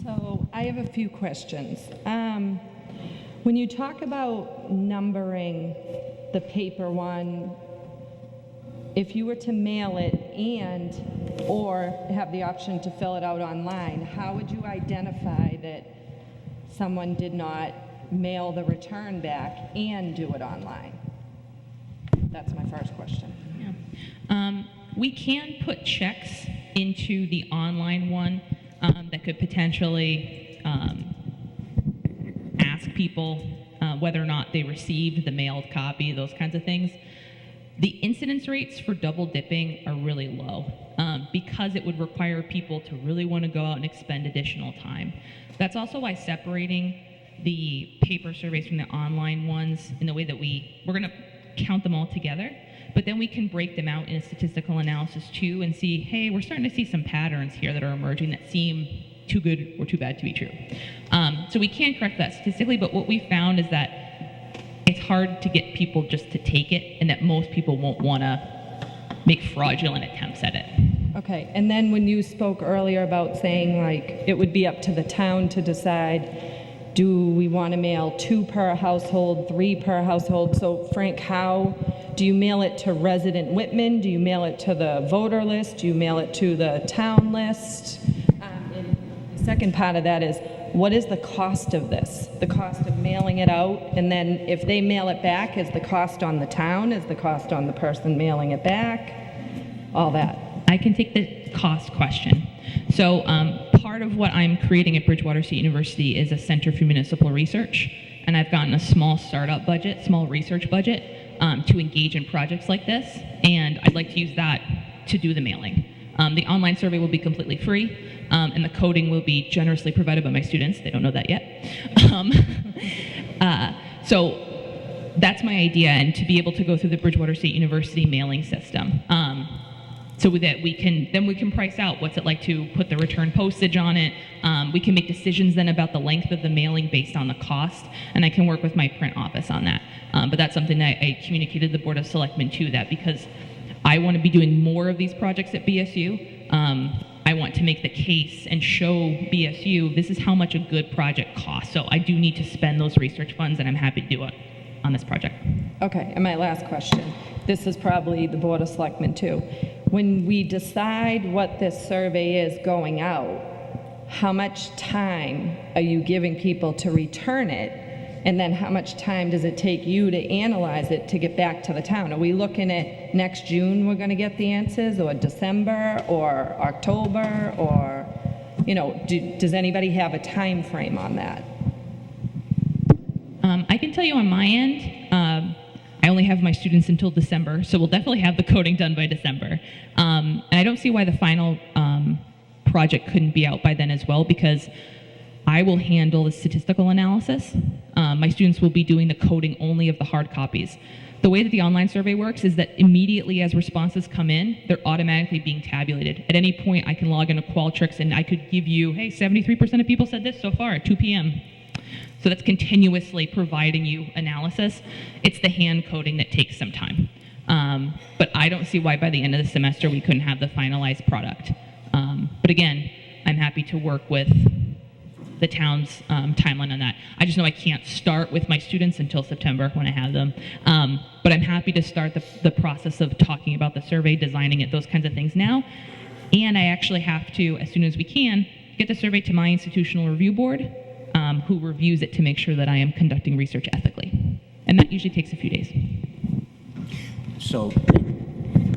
So I have a few questions. When you talk about numbering the paper one, if you were to mail it or have the option to fill it out online, how would you identify that someone did not mail the return back and do it online? That's my first question. Yeah. We can put checks into the online one that could potentially ask people whether or not they received the mailed copy, those kinds of things. The incidence rates for double dipping are really low because it would require people to really want to go out and expend additional time. That's also why separating the paper surveys from the online ones in the way that we're going to count them all together, but then we can break them out in a statistical analysis too and see, hey, we're starting to see some patterns here that are emerging that seem too good or too bad to be true. So we can correct that statistically, but what we found is that it's hard to get people just to take it, and that most people won't want to make fraudulent attempts at it. Okay, and then when you spoke earlier about saying like it would be up to the town to decide, do we want to mail 2 per household, 3 per household? So Frank, how do you mail it to resident Whitman? Do you mail it to the voter list? Do you mail it to the town list? And the second part of that is, what is the cost of this? The cost of mailing it out, and then if they mail it back, is the cost on the town? Is the cost on the person mailing it back? All that. I can take the cost question. So part of what I'm creating at Bridgewater State University is a Center for Municipal Research, and I've gotten a small startup budget, small research budget, to engage in projects like this, and I'd like to use that to do the mailing. The online survey will be completely free, and the coding will be generously provided by my students. They don't know that yet. So that's my idea, and to be able to go through the Bridgewater State University mailing system. So that we can price out what's it like to put the return postage on it. We can make decisions then about the length of the mailing based on the cost, and I can work with my print office on that. But that's something that I communicated to the Board of Selectmen too, that because I want to be doing more of these projects at BSU, I want to make the case and show BSU this is how much a good project costs. So I do need to spend those research funds, and I'm happy to do it on this project. Okay, and my last question. This is probably the Board of Selectmen too. When we decide what this survey is going out, how much time are you giving people to return it? And then how much time does it take you to analyze it to get back to the town? Are we looking at next June we're going to get the answers, or December, or October, or, does anybody have a time frame on that? I can tell you on my end, I only have my students until December, so we'll definitely have the coding done by December. And I don't see why the final project couldn't be out by then as well, because I will handle the statistical analysis. My students will be doing the coding only of the hard copies. The way that the online survey works is that immediately as responses come in, they're automatically being tabulated. At any point, I can log into Qualtrics and I could give you, hey, 73% of people said this so far at 2 p.m. So that's continuously providing you analysis. It's the hand coding that takes some time. But I don't see why by the end of the semester we couldn't have the finalized product. But again, I'm happy to work with the town's timeline on that. I just know I can't start with my students until September when I have them. But I'm happy to start the process of talking about the survey, designing it, those kinds of things now. And I actually have to, as soon as we can, get the survey to my institutional review board, who reviews it to make sure that I am conducting research ethically. And that usually takes a few days. So,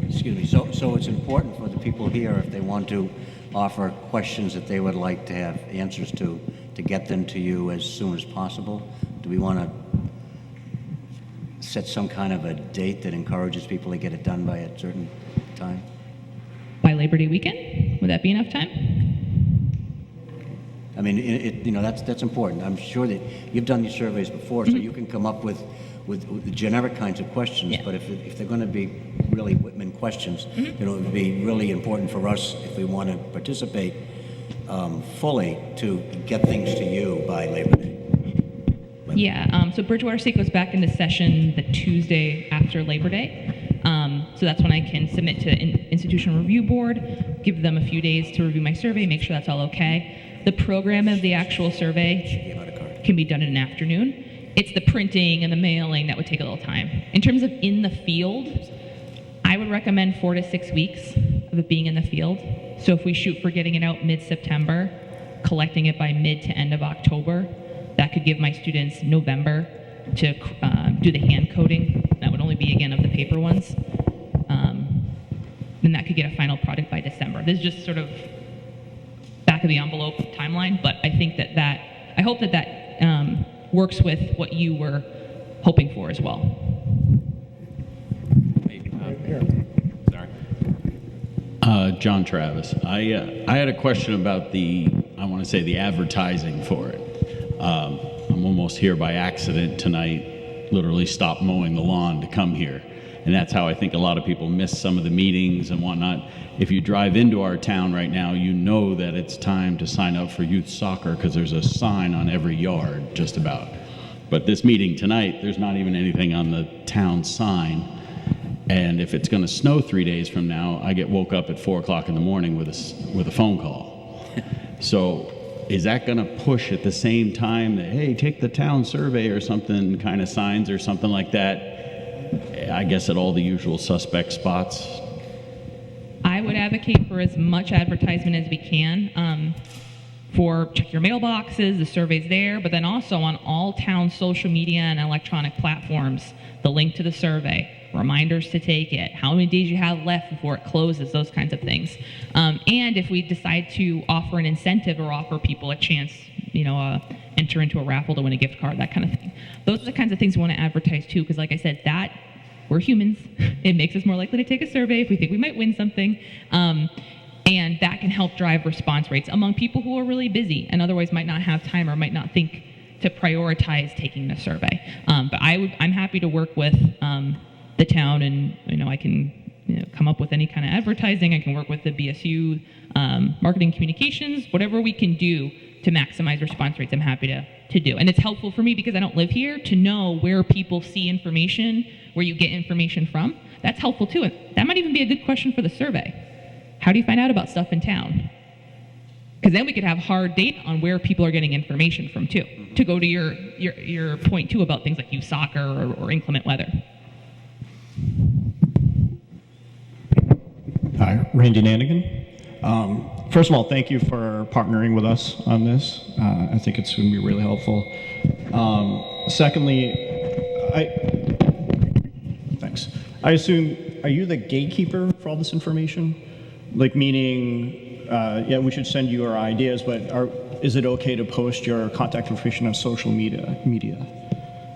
excuse me, so it's important for the people here, if they want to offer questions that they would like to have answers to get them to you as soon as possible. Do we want to set some kind of a date that encourages people to get it done by a certain time? By Labor Day weekend? Would that be enough time? I mean, that's important. I'm sure that you've done these surveys before, so you can come up with generic kinds of questions. But if they're going to be really Whitman questions, it would be really important for us, if we want to participate fully, to get things to you by Labor Day. Yeah, so Bridgewater State goes back into session the Tuesday after Labor Day. So that's when I can submit to Institutional Review Board, give them a few days to review my survey, make sure that's all okay. The program of the actual survey can be done in an afternoon. It's the printing and the mailing that would take a little time. In terms of in the field, I would recommend 4 to 6 weeks of it being in the field. So if we shoot for getting it out mid-September, collecting it by mid to end of October, that could give my students November to do the hand coding. That would only be, again, of the paper ones. And that could get a final product by December. This is just sort of back of the envelope timeline, but I think I hope that works with what you were hoping for as well. Sorry. John Travis. I had a question about the advertising for it. I'm almost here by accident tonight, literally stopped mowing the lawn to come here. And that's how I think a lot of people miss some of the meetings and whatnot. If you drive into our town right now, you know that it's time to sign up for youth soccer because there's a sign on every yard, just about. But this meeting tonight, there's not even anything on the town sign. And if it's going to snow 3 days from now, I get woke up at 4 o'clock in the morning with a phone call. So is that going to push at the same time that, hey, take the town survey or something, kind of signs or something like that, I guess at all the usual suspect spots? I would advocate for as much advertisement as we can. For check your mailboxes, the survey's there, but then also on all town social media and electronic platforms, the link to the survey, reminders to take it, how many days you have left before it closes, those kinds of things. And if we decide to offer an incentive or offer people a chance, enter into a raffle to win a gift card, that kind of thing. Those are the kinds of things we want to advertise too, because like I said, we're humans. It makes us more likely to take a survey if we think we might win something. And that can help drive response rates among people who are really busy and otherwise might not have time or might not think to prioritize taking the survey. But I'm happy to work with the town, and I can come up with any kind of advertising. I can work with the BSU marketing communications, whatever we can do to maximize response rates. I'm happy to do, and it's helpful for me because I don't live here to know where people see information, where you get information from. That's helpful too. That might even be a good question for the survey. How do you find out about stuff in town? Because then we could have hard data on where people are getting information from too. To go to your point too about things like youth soccer or inclement weather. Hi, Randy Nanigan. First of all, thank you for partnering with us on this. I think it's going to be really helpful. Secondly, thanks. I assume, are you the gatekeeper for all this information? Like meaning, yeah, we should send you our ideas, but is it okay to post your contact information on social media?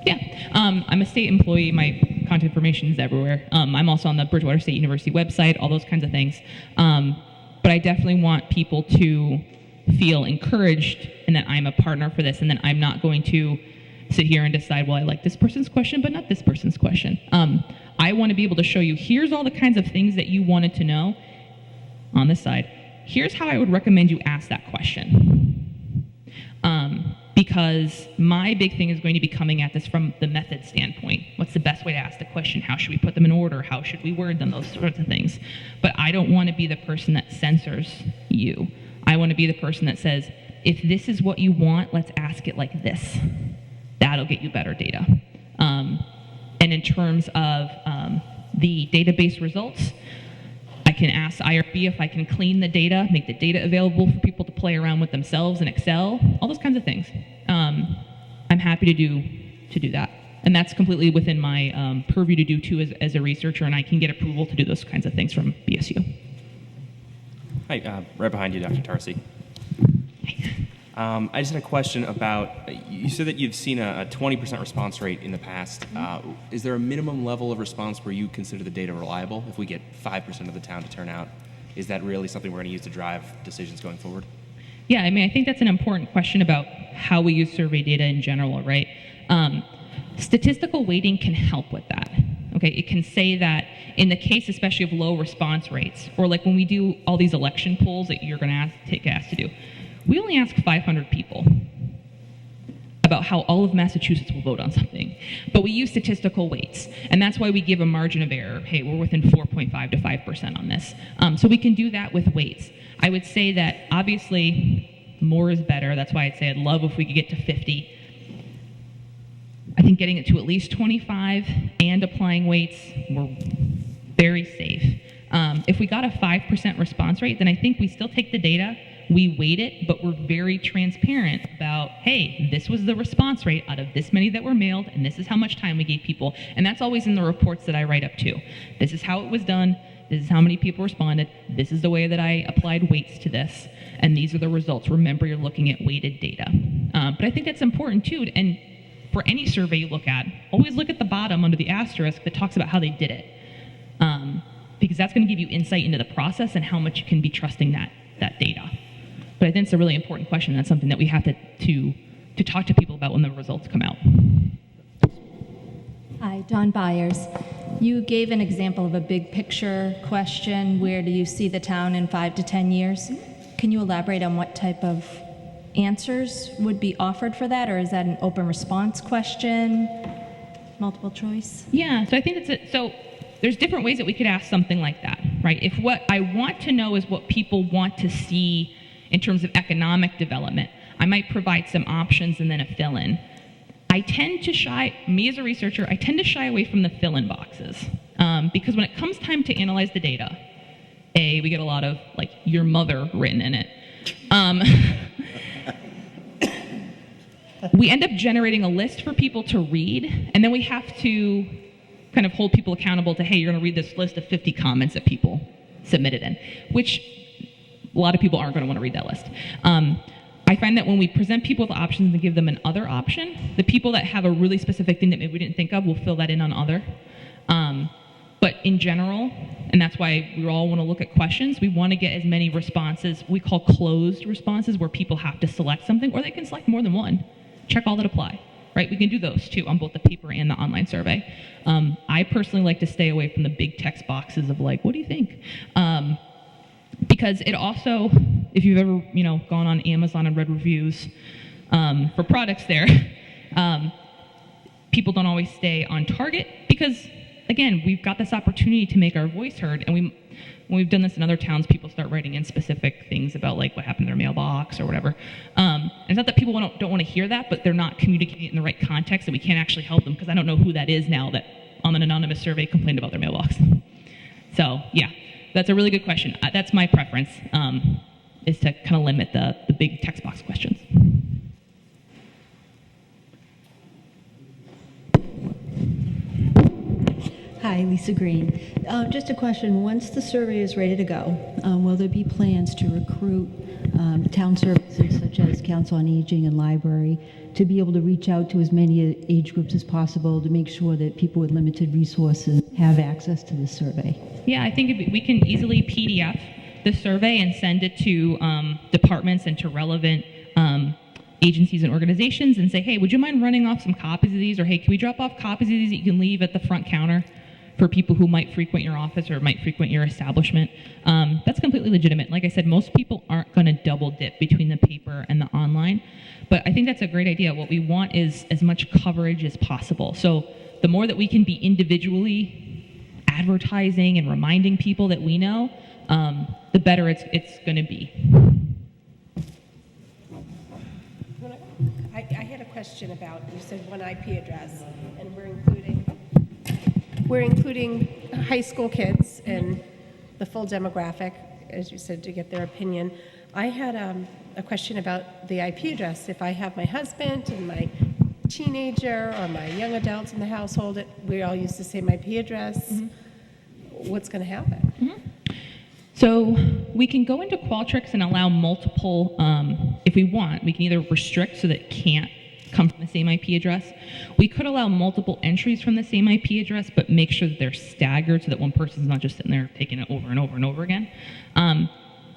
Yeah, I'm a state employee. My contact information is everywhere. I'm also on the Bridgewater State University website, all those kinds of things. But I definitely want people to feel encouraged and that I'm a partner for this and that I'm not going to sit here and decide, well, I like this person's question, but not this person's question. I want to be able to show you, here's all the kinds of things that you wanted to know on this side. Here's how I would recommend you ask that question. Because my big thing is going to be coming at this from the method standpoint. What's the best way to ask the question? How should we put them in order? How should we word them? Those sorts of things. But I don't want to be the person that censors you. I want to be the person that says, if this is what you want, let's ask it like this. That'll get you better data. And in terms of the database results, I can ask IRB if I can clean the data, make the data available for people to play around with themselves in Excel, all those kinds of things. I'm happy to do that. And that's completely within my purview to do too as a researcher, and I can get approval to do those kinds of things from BSU. Hi, right behind you, Dr. Tarsi. I just had a question about, you said that you've seen a 20% response rate in the past. Is there a minimum level of response where you consider the data reliable? If we get 5% of the town to turn out, is that really something we're going to use to drive decisions going forward? Yeah, I mean, I think that's an important question about how we use survey data in general, right? Statistical weighting can help with that. Okay, it can say that in the case especially of low response rates, or like when we do all these election polls that you're going to take asked to do, we only ask 500 people about how all of Massachusetts will vote on something. But we use statistical weights, and that's why we give a margin of error. Hey, we're within 4.5 to 5% on this. So we can do that with weights. I would say that obviously more is better. That's why I'd say I'd love if we could get to 50. I think getting it to at least 25 and applying weights, we're very safe. If we got a 5% response rate, then I think we still take the data, we weight it, but we're very transparent about, hey, this was the response rate out of this many that were mailed, and this is how much time we gave people. And that's always in the reports that I write up too. This is how it was done. This is how many people responded. This is the way that I applied weights to this. And these are the results. Remember, you're looking at weighted data. But I think that's important too. And for any survey you look at, always look at the bottom under the asterisk that talks about how they did it. Because that's going to give you insight into the process and how much you can be trusting that data. But I think it's a really important question. That's something that we have to talk to people about when the results come out. Hi, Dawn Byers. You gave an example of a big picture question. Where do you see the town in 5 to 10 years? Can you elaborate on what type of answers would be offered for that, or is that an open response question, multiple choice? Yeah, so I think that's it. So there's different ways that we could ask something like that, right? If what I want to know is what people want to see in terms of economic development, I might provide some options and then a fill-in. I tend to me as a researcher, I tend to shy away from the fill-in boxes because when it comes time to analyze the data, we get a lot of like your mother written in it. We end up generating a list for people to read, and then we have to kind of hold people accountable to, hey, you're going to read this list of 50 comments that people submitted in, which a lot of people aren't going to want to read that list. I find that when we present people with options and give them an other option, the people that have a really specific thing that maybe we didn't think of will fill that in on other. But in general, and that's why we all want to look at questions, we want to get as many responses, we call closed responses, where people have to select something, or they can select more than one. Check all that apply, right? We can do those too on both the paper and the online survey. I personally like to stay away from the big text boxes of like, what do you think? Because it also, if you've ever, gone on Amazon and read reviews for products there, people don't always stay on target because, again, we've got this opportunity to make our voice heard, and when we've done this in other towns, people start writing in specific things about like what happened in their mailbox or whatever. And it's not that people don't want to hear that, but they're not communicating it in the right context, and we can't actually help them because I don't know who that is now that on an anonymous survey complained about their mailbox. So yeah, that's a really good question. That's my preference, is to kind of limit the big text box questions. Hi, Lisa Green. Just a question. Once the survey is ready to go, will there be plans to recruit town services such as Council on Aging and Library to be able to reach out to as many age groups as possible to make sure that people with limited resources have access to the survey? Yeah, I think we can easily PDF the survey and send it to departments and to relevant agencies and organizations and say, hey, would you mind running off some copies of these? Or hey, can we drop off copies of these that you can leave at the front counter for people who might frequent your office or might frequent your establishment? That's completely legitimate. Like I said, most people aren't going to double dip between the paper and the online, but I think that's a great idea. What we want is as much coverage as possible. So the more that we can be individually advertising and reminding people that we know, the better it's going to be. I had a question about, you said one IP address, and we're including high school kids and the full demographic, as you said, to get their opinion. I had a question about the IP address. If I have my husband and my teenager or my young adults in the household, we all use the same IP address. Mm-hmm. What's going to happen? Mm-hmm. So we can go into Qualtrics and allow multiple, if we want, we can either restrict so that it can't come from the same IP address. We could allow multiple entries from the same IP address, but make sure that they're staggered so that one person's not just sitting there taking it over and over and over again.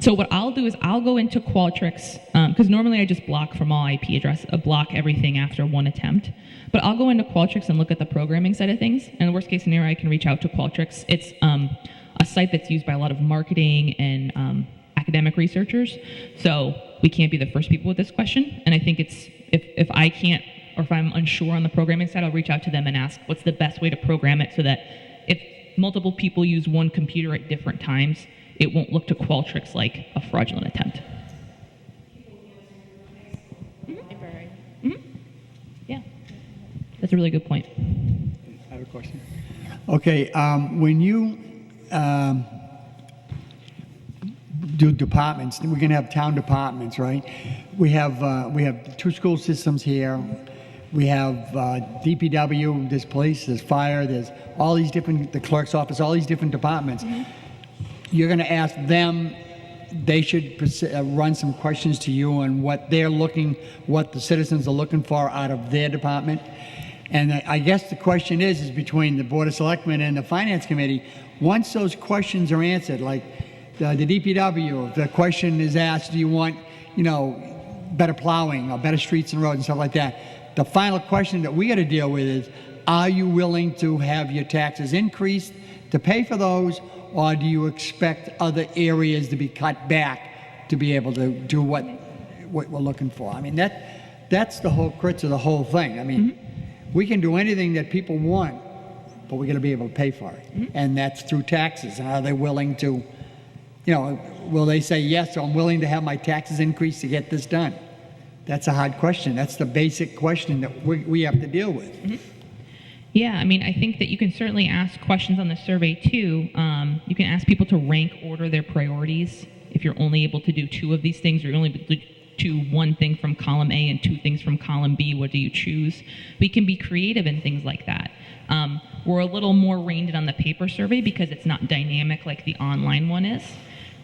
So what I'll do is I'll go into Qualtrics, because normally I just block from all IP address, block everything after one attempt. But I'll go into Qualtrics and look at the programming side of things. And the worst case scenario, I can reach out to Qualtrics. It's a site that's used by a lot of marketing and academic researchers. So we can't be the first people with this question. And I think it's, if I can't, or if I'm unsure on the programming side, I'll reach out to them and ask what's the best way to program it so that if multiple people use one computer at different times, it won't look to Qualtrics like a fraudulent attempt. Yeah, that's a really good point. I have a question. Okay, when you do departments, we're going to have town departments, right? We have 2 school systems here. We have DPW, there's police, there's fire, there's all these different, the clerk's office, all these different departments. You're going to ask them, they should run some questions to you on what the citizens are looking for out of their department. And I guess the question is between the Board of Selectmen and the Finance Committee, once those questions are answered, like the DPW, if the question is asked, do you want, better plowing or better streets and roads and stuff like that, the final question that we got to deal with is, are you willing to have your taxes increased to pay for those, or do you expect other areas to be cut back to be able to do what we're looking for? I mean, that's the whole crux of the whole thing. I mean, we can do anything that people want, but we're going to be able to pay for it. And that's through taxes. And are they willing to, will they say, yes, I'm willing to have my taxes increased to get this done? That's a hard question. That's the basic question that we have to deal with. Yeah, I mean, I think that you can certainly ask questions on the survey too. You can ask people to rank order their priorities. If you're only able to do 2 of these things, or you're only able to do 1 thing from column A and 2 things from column B, what do you choose? We can be creative in things like that. We're a little more reined in on the paper survey because it's not dynamic like the online one is.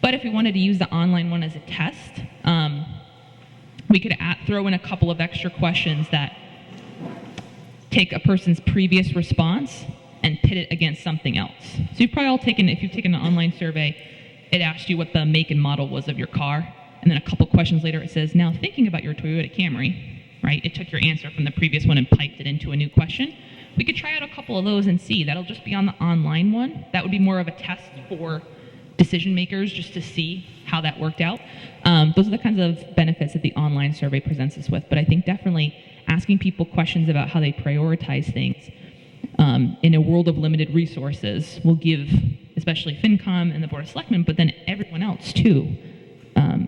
But if we wanted to use the online one as a test, we could throw in a couple of extra questions that take a person's previous response and pit it against something else. So you've probably all taken, if you've taken an online survey, it asked you what the make and model was of your car, and then a couple questions later it says, now thinking about your Toyota Camry, right? It took your answer from the previous one and piped it into a new question. We could try out a couple of those and see. That'll just be on the online one. That would be more of a test for decision makers just to see how that worked out. Those are the kinds of benefits that the online survey presents us with. But I think definitely asking people questions about how they prioritize things in a world of limited resources will give, especially FinCom and the Board of Selectmen, but then everyone else too,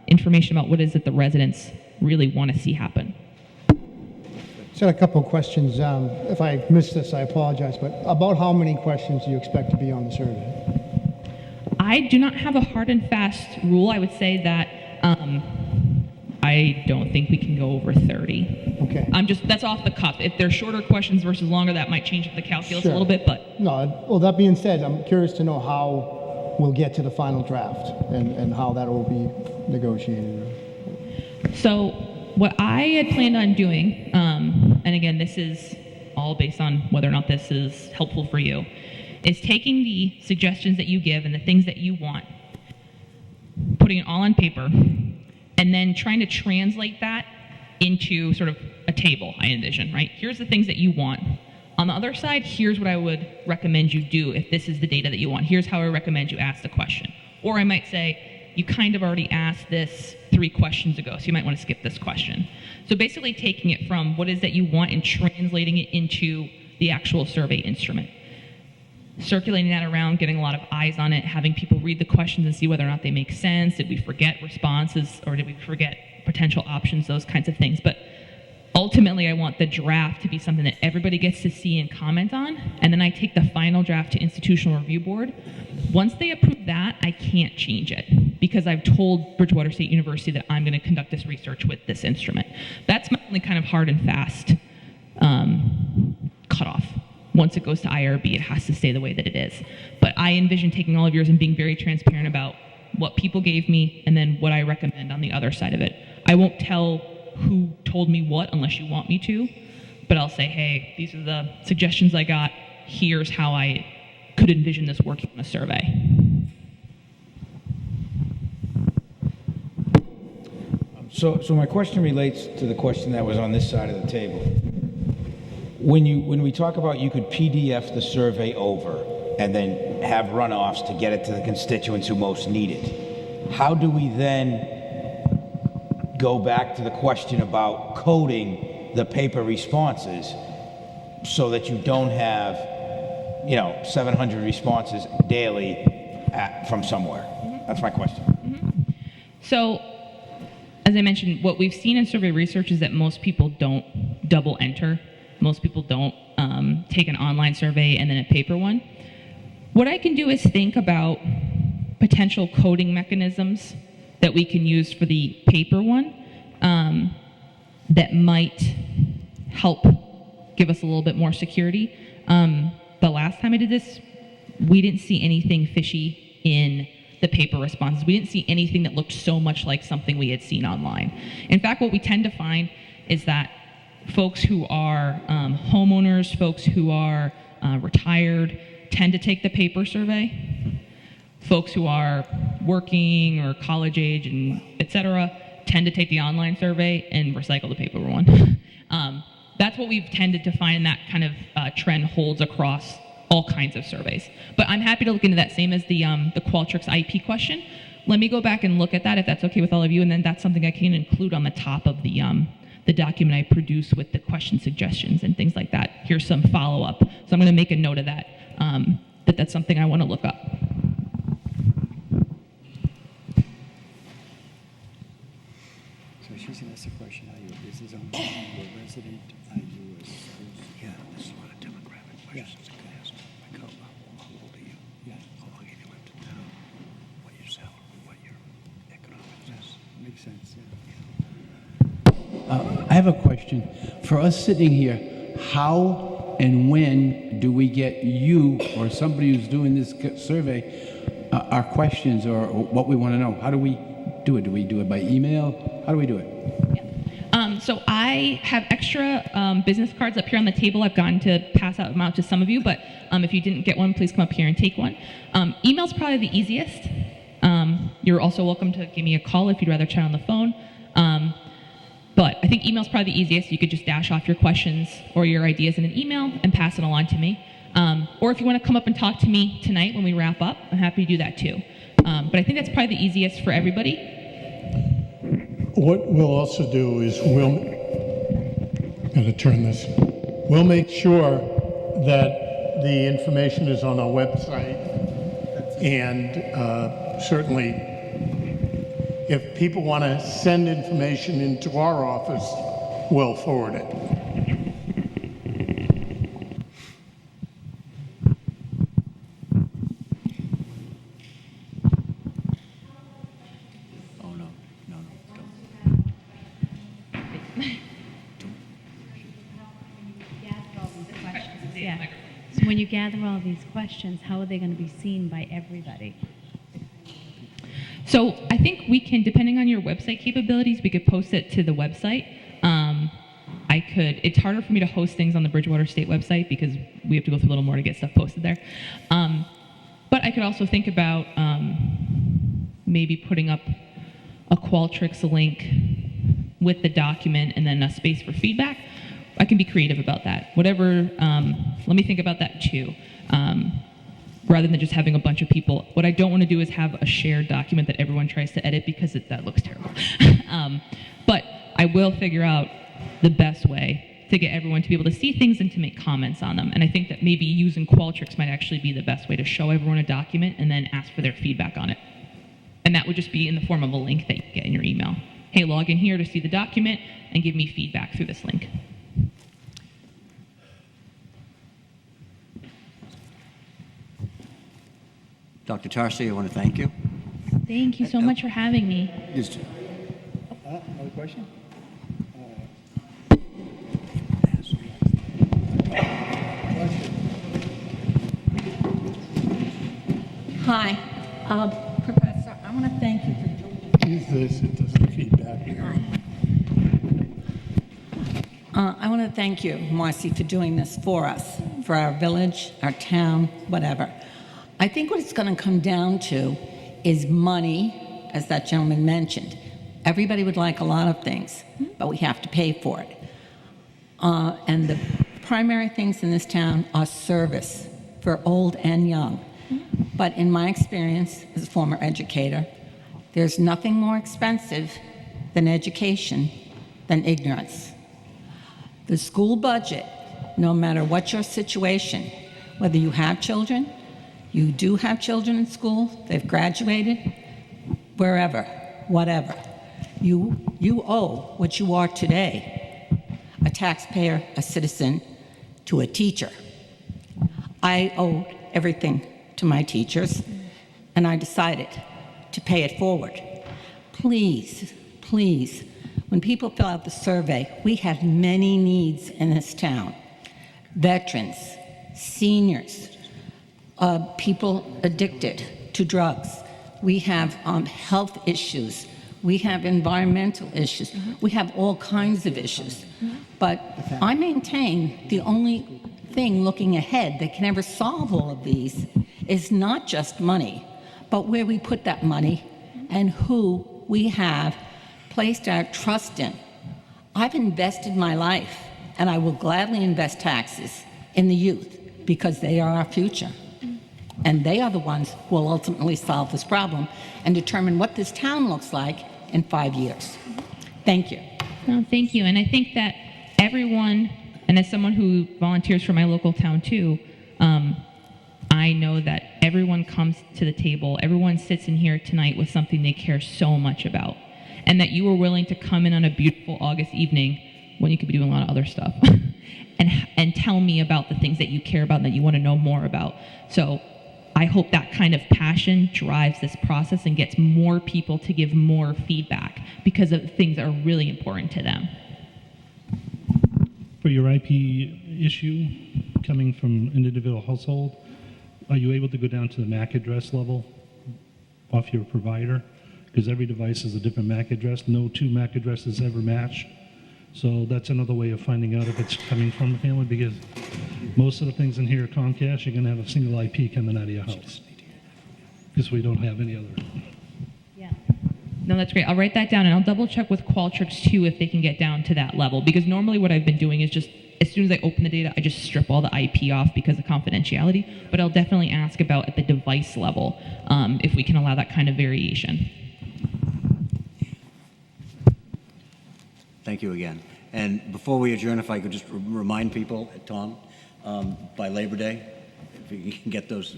information about what is it the residents really want to see happen. So a couple of questions. If I missed this, I apologize, but about how many questions do you expect to be on the survey? I do not have a hard and fast rule. I would say that I don't think we can go over 30. Okay. That's off the cuff. If they're shorter questions versus longer, that might change the calculus a little bit, but. No, well, that being said, I'm curious to know how we'll get to the final draft and how that will be negotiated. So what I had planned on doing, and again, this is all based on whether or not this is helpful for you, is taking the suggestions that you give and the things that you want, putting it all on paper, and then trying to translate that into sort of a table, I envision, right? Here's the things that you want. On the other side, here's what I would recommend you do if this is the data that you want. Here's how I recommend you ask the question. Or I might say, you kind of already asked this 3 questions ago, so you might want to skip this question. So basically taking it from what is that you want and translating it into the actual survey instrument. Circulating that around, getting a lot of eyes on it, having people read the questions and see whether or not they make sense. Did we forget responses, or did we forget potential options, those kinds of things. But ultimately, I want the draft to be something that everybody gets to see and comment on, and then I take the final draft to Institutional Review Board. Once they approve that, I can't change it, because I've told Bridgewater State University that I'm going to conduct this research with this instrument. That's my only kind of hard and fast cutoff. Once it goes to IRB, it has to stay the way that it is. But I envision taking all of yours and being very transparent about what people gave me and then what I recommend on the other side of it. I won't tell who told me what unless you want me to, but I'll say, hey, these are the suggestions I got. Here's how I could envision this working on a survey. So my question relates to the question that was on this side of the table. When we talk about you could PDF the survey over and then have runoffs to get it to the constituents who most need it, how do we then go back to the question about coding the paper responses so that you don't have, 700 responses daily from somewhere? That's my question. So, as I mentioned, what we've seen in survey research is that most people don't double enter. Most people don't take an online survey and then a paper one. What I can do is think about potential coding mechanisms that we can use for the paper one that might help give us a little bit more security. The last time I did this, we didn't see anything fishy in the paper responses. We didn't see anything that looked so much like something we had seen online. In fact, what we tend to find is that folks who are homeowners, folks who are retired, tend to take the paper survey. Folks who are working or college age and et cetera tend to take the online survey and recycle the paper one. That's what we've tended to find, and that kind of trend holds across all kinds of surveys. But I'm happy to look into that, same as the Qualtrics IP question. Let me go back and look at that if that's okay with all of you, and then that's something I can include on the top of the document I produce with the question suggestions and things like that. Here's some follow-up. So I'm going to make a note of that, that's something I want to look up. So she's going to ask the question, are you a business owner, are you a resident, are you a citizen? Yeah, there's a lot of demographic questions I could ask. Like, how old are you? Yeah. How long have you lived in town? What your salary, what your economic is. Makes sense, yeah. I have a question. For us sitting here, how and when do we get you or somebody who's doing this survey our questions or what we want to know? How do we do it? Do we do it by email? How do we do it? So I have extra business cards up here on the table. I've gotten to pass them out to some of you, but if you didn't get one, please come up here and take one. Email's probably the easiest. You're also welcome to give me a call if you'd rather chat on the phone. But I think email's probably the easiest. You could just dash off your questions or your ideas in an email and pass it along to me. Or if you want to come up and talk to me tonight when we wrap up, I'm happy to do that too. But I think that's probably the easiest for everybody. What we'll also do is we'll make sure that the information is on our website, and certainly if people want to send information into our office, we'll forward it. Yeah. So when you gather all these questions, how are they going to be seen by everybody? So I think we can, depending on your website capabilities, we could post it to the website. It's harder for me to host things on the Bridgewater State website because we have to go through a little more to get stuff posted there. But I could also think about maybe putting up a Qualtrics link with the document and then a space for feedback. I can be creative about that. Whatever, let me think about that too. Rather than just having a bunch of people. What I don't want to do is have a shared document that everyone tries to edit because that looks terrible. But I will figure out the best way to get everyone to be able to see things and to make comments on them. And I think that maybe using Qualtrics might actually be the best way to show everyone a document and then ask for their feedback on it. And that would just be in the form of a link that you get in your email. Hey, log in here to see the document and give me feedback through this link. Dr. Tarsi, I want to thank you. Thank you so much for having me. Another question? Hi, Professor, I want to thank you for doing Use this, it doesn't feedback. I want to thank you, Marcy, for doing this for us, for our village, our town, whatever. I think what it's going to come down to is money, as that gentleman mentioned. Everybody would like a lot of things, but we have to pay for it. And the primary things in this town are service for old and young. But in my experience as a former educator, there's nothing more expensive than education than ignorance. The school budget, no matter what your situation, whether you have children, you do have children in school, they've graduated, wherever, whatever, you owe what you are today, a taxpayer, a citizen, to a teacher. I owed everything to my teachers, and I decided to pay it forward. Please, please, when people fill out the survey, we have many needs in this town. Veterans, seniors, people addicted to drugs. We have health issues. We have environmental issues. We have all kinds of issues. But I maintain the only thing looking ahead that can ever solve all of these is not just money, but where we put that money and who we have placed our trust in. I've invested my life, and I will gladly invest taxes in the youth because they are our future. And they are the ones who will ultimately solve this problem and determine what this town looks like in 5 years. Thank you. No, thank you. And I think that everyone, and as someone who volunteers for my local town too, I know that everyone comes to the table, everyone sits in here tonight with something they care so much about. And that you were willing to come in on a beautiful August evening when you could be doing a lot of other stuff and tell me about the things that you care about and that you want to know more about. So I hope that kind of passion drives this process and gets more people to give more feedback because of things that are really important to them. For your IP issue coming from an individual household, are you able to go down to the MAC address level off your provider? Because every device is a different MAC address. No two MAC addresses ever match. So that's another way of finding out if it's coming from the family, because most of the things in here are Comcast. You're going to have a single IP coming out of your house because we don't have any other. Yeah. No, that's great. I'll write that down, and I'll double check with Qualtrics too if they can get down to that level, because normally what I've been doing is just as soon as I open the data, I just strip all the IP off because of confidentiality. But I'll definitely ask about at the device level if we can allow that kind of variation. Thank you again. And before we adjourn, if I could just remind people, Tom, by Labor Day, if you can get those,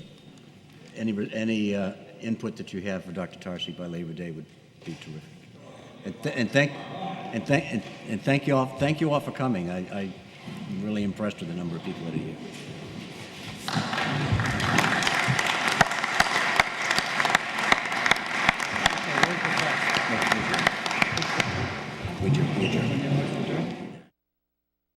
any input that you have for Dr. Tarsi by Labor Day would be terrific. And thank you all for coming. I'm really impressed with the number of people that are here. We adjourn.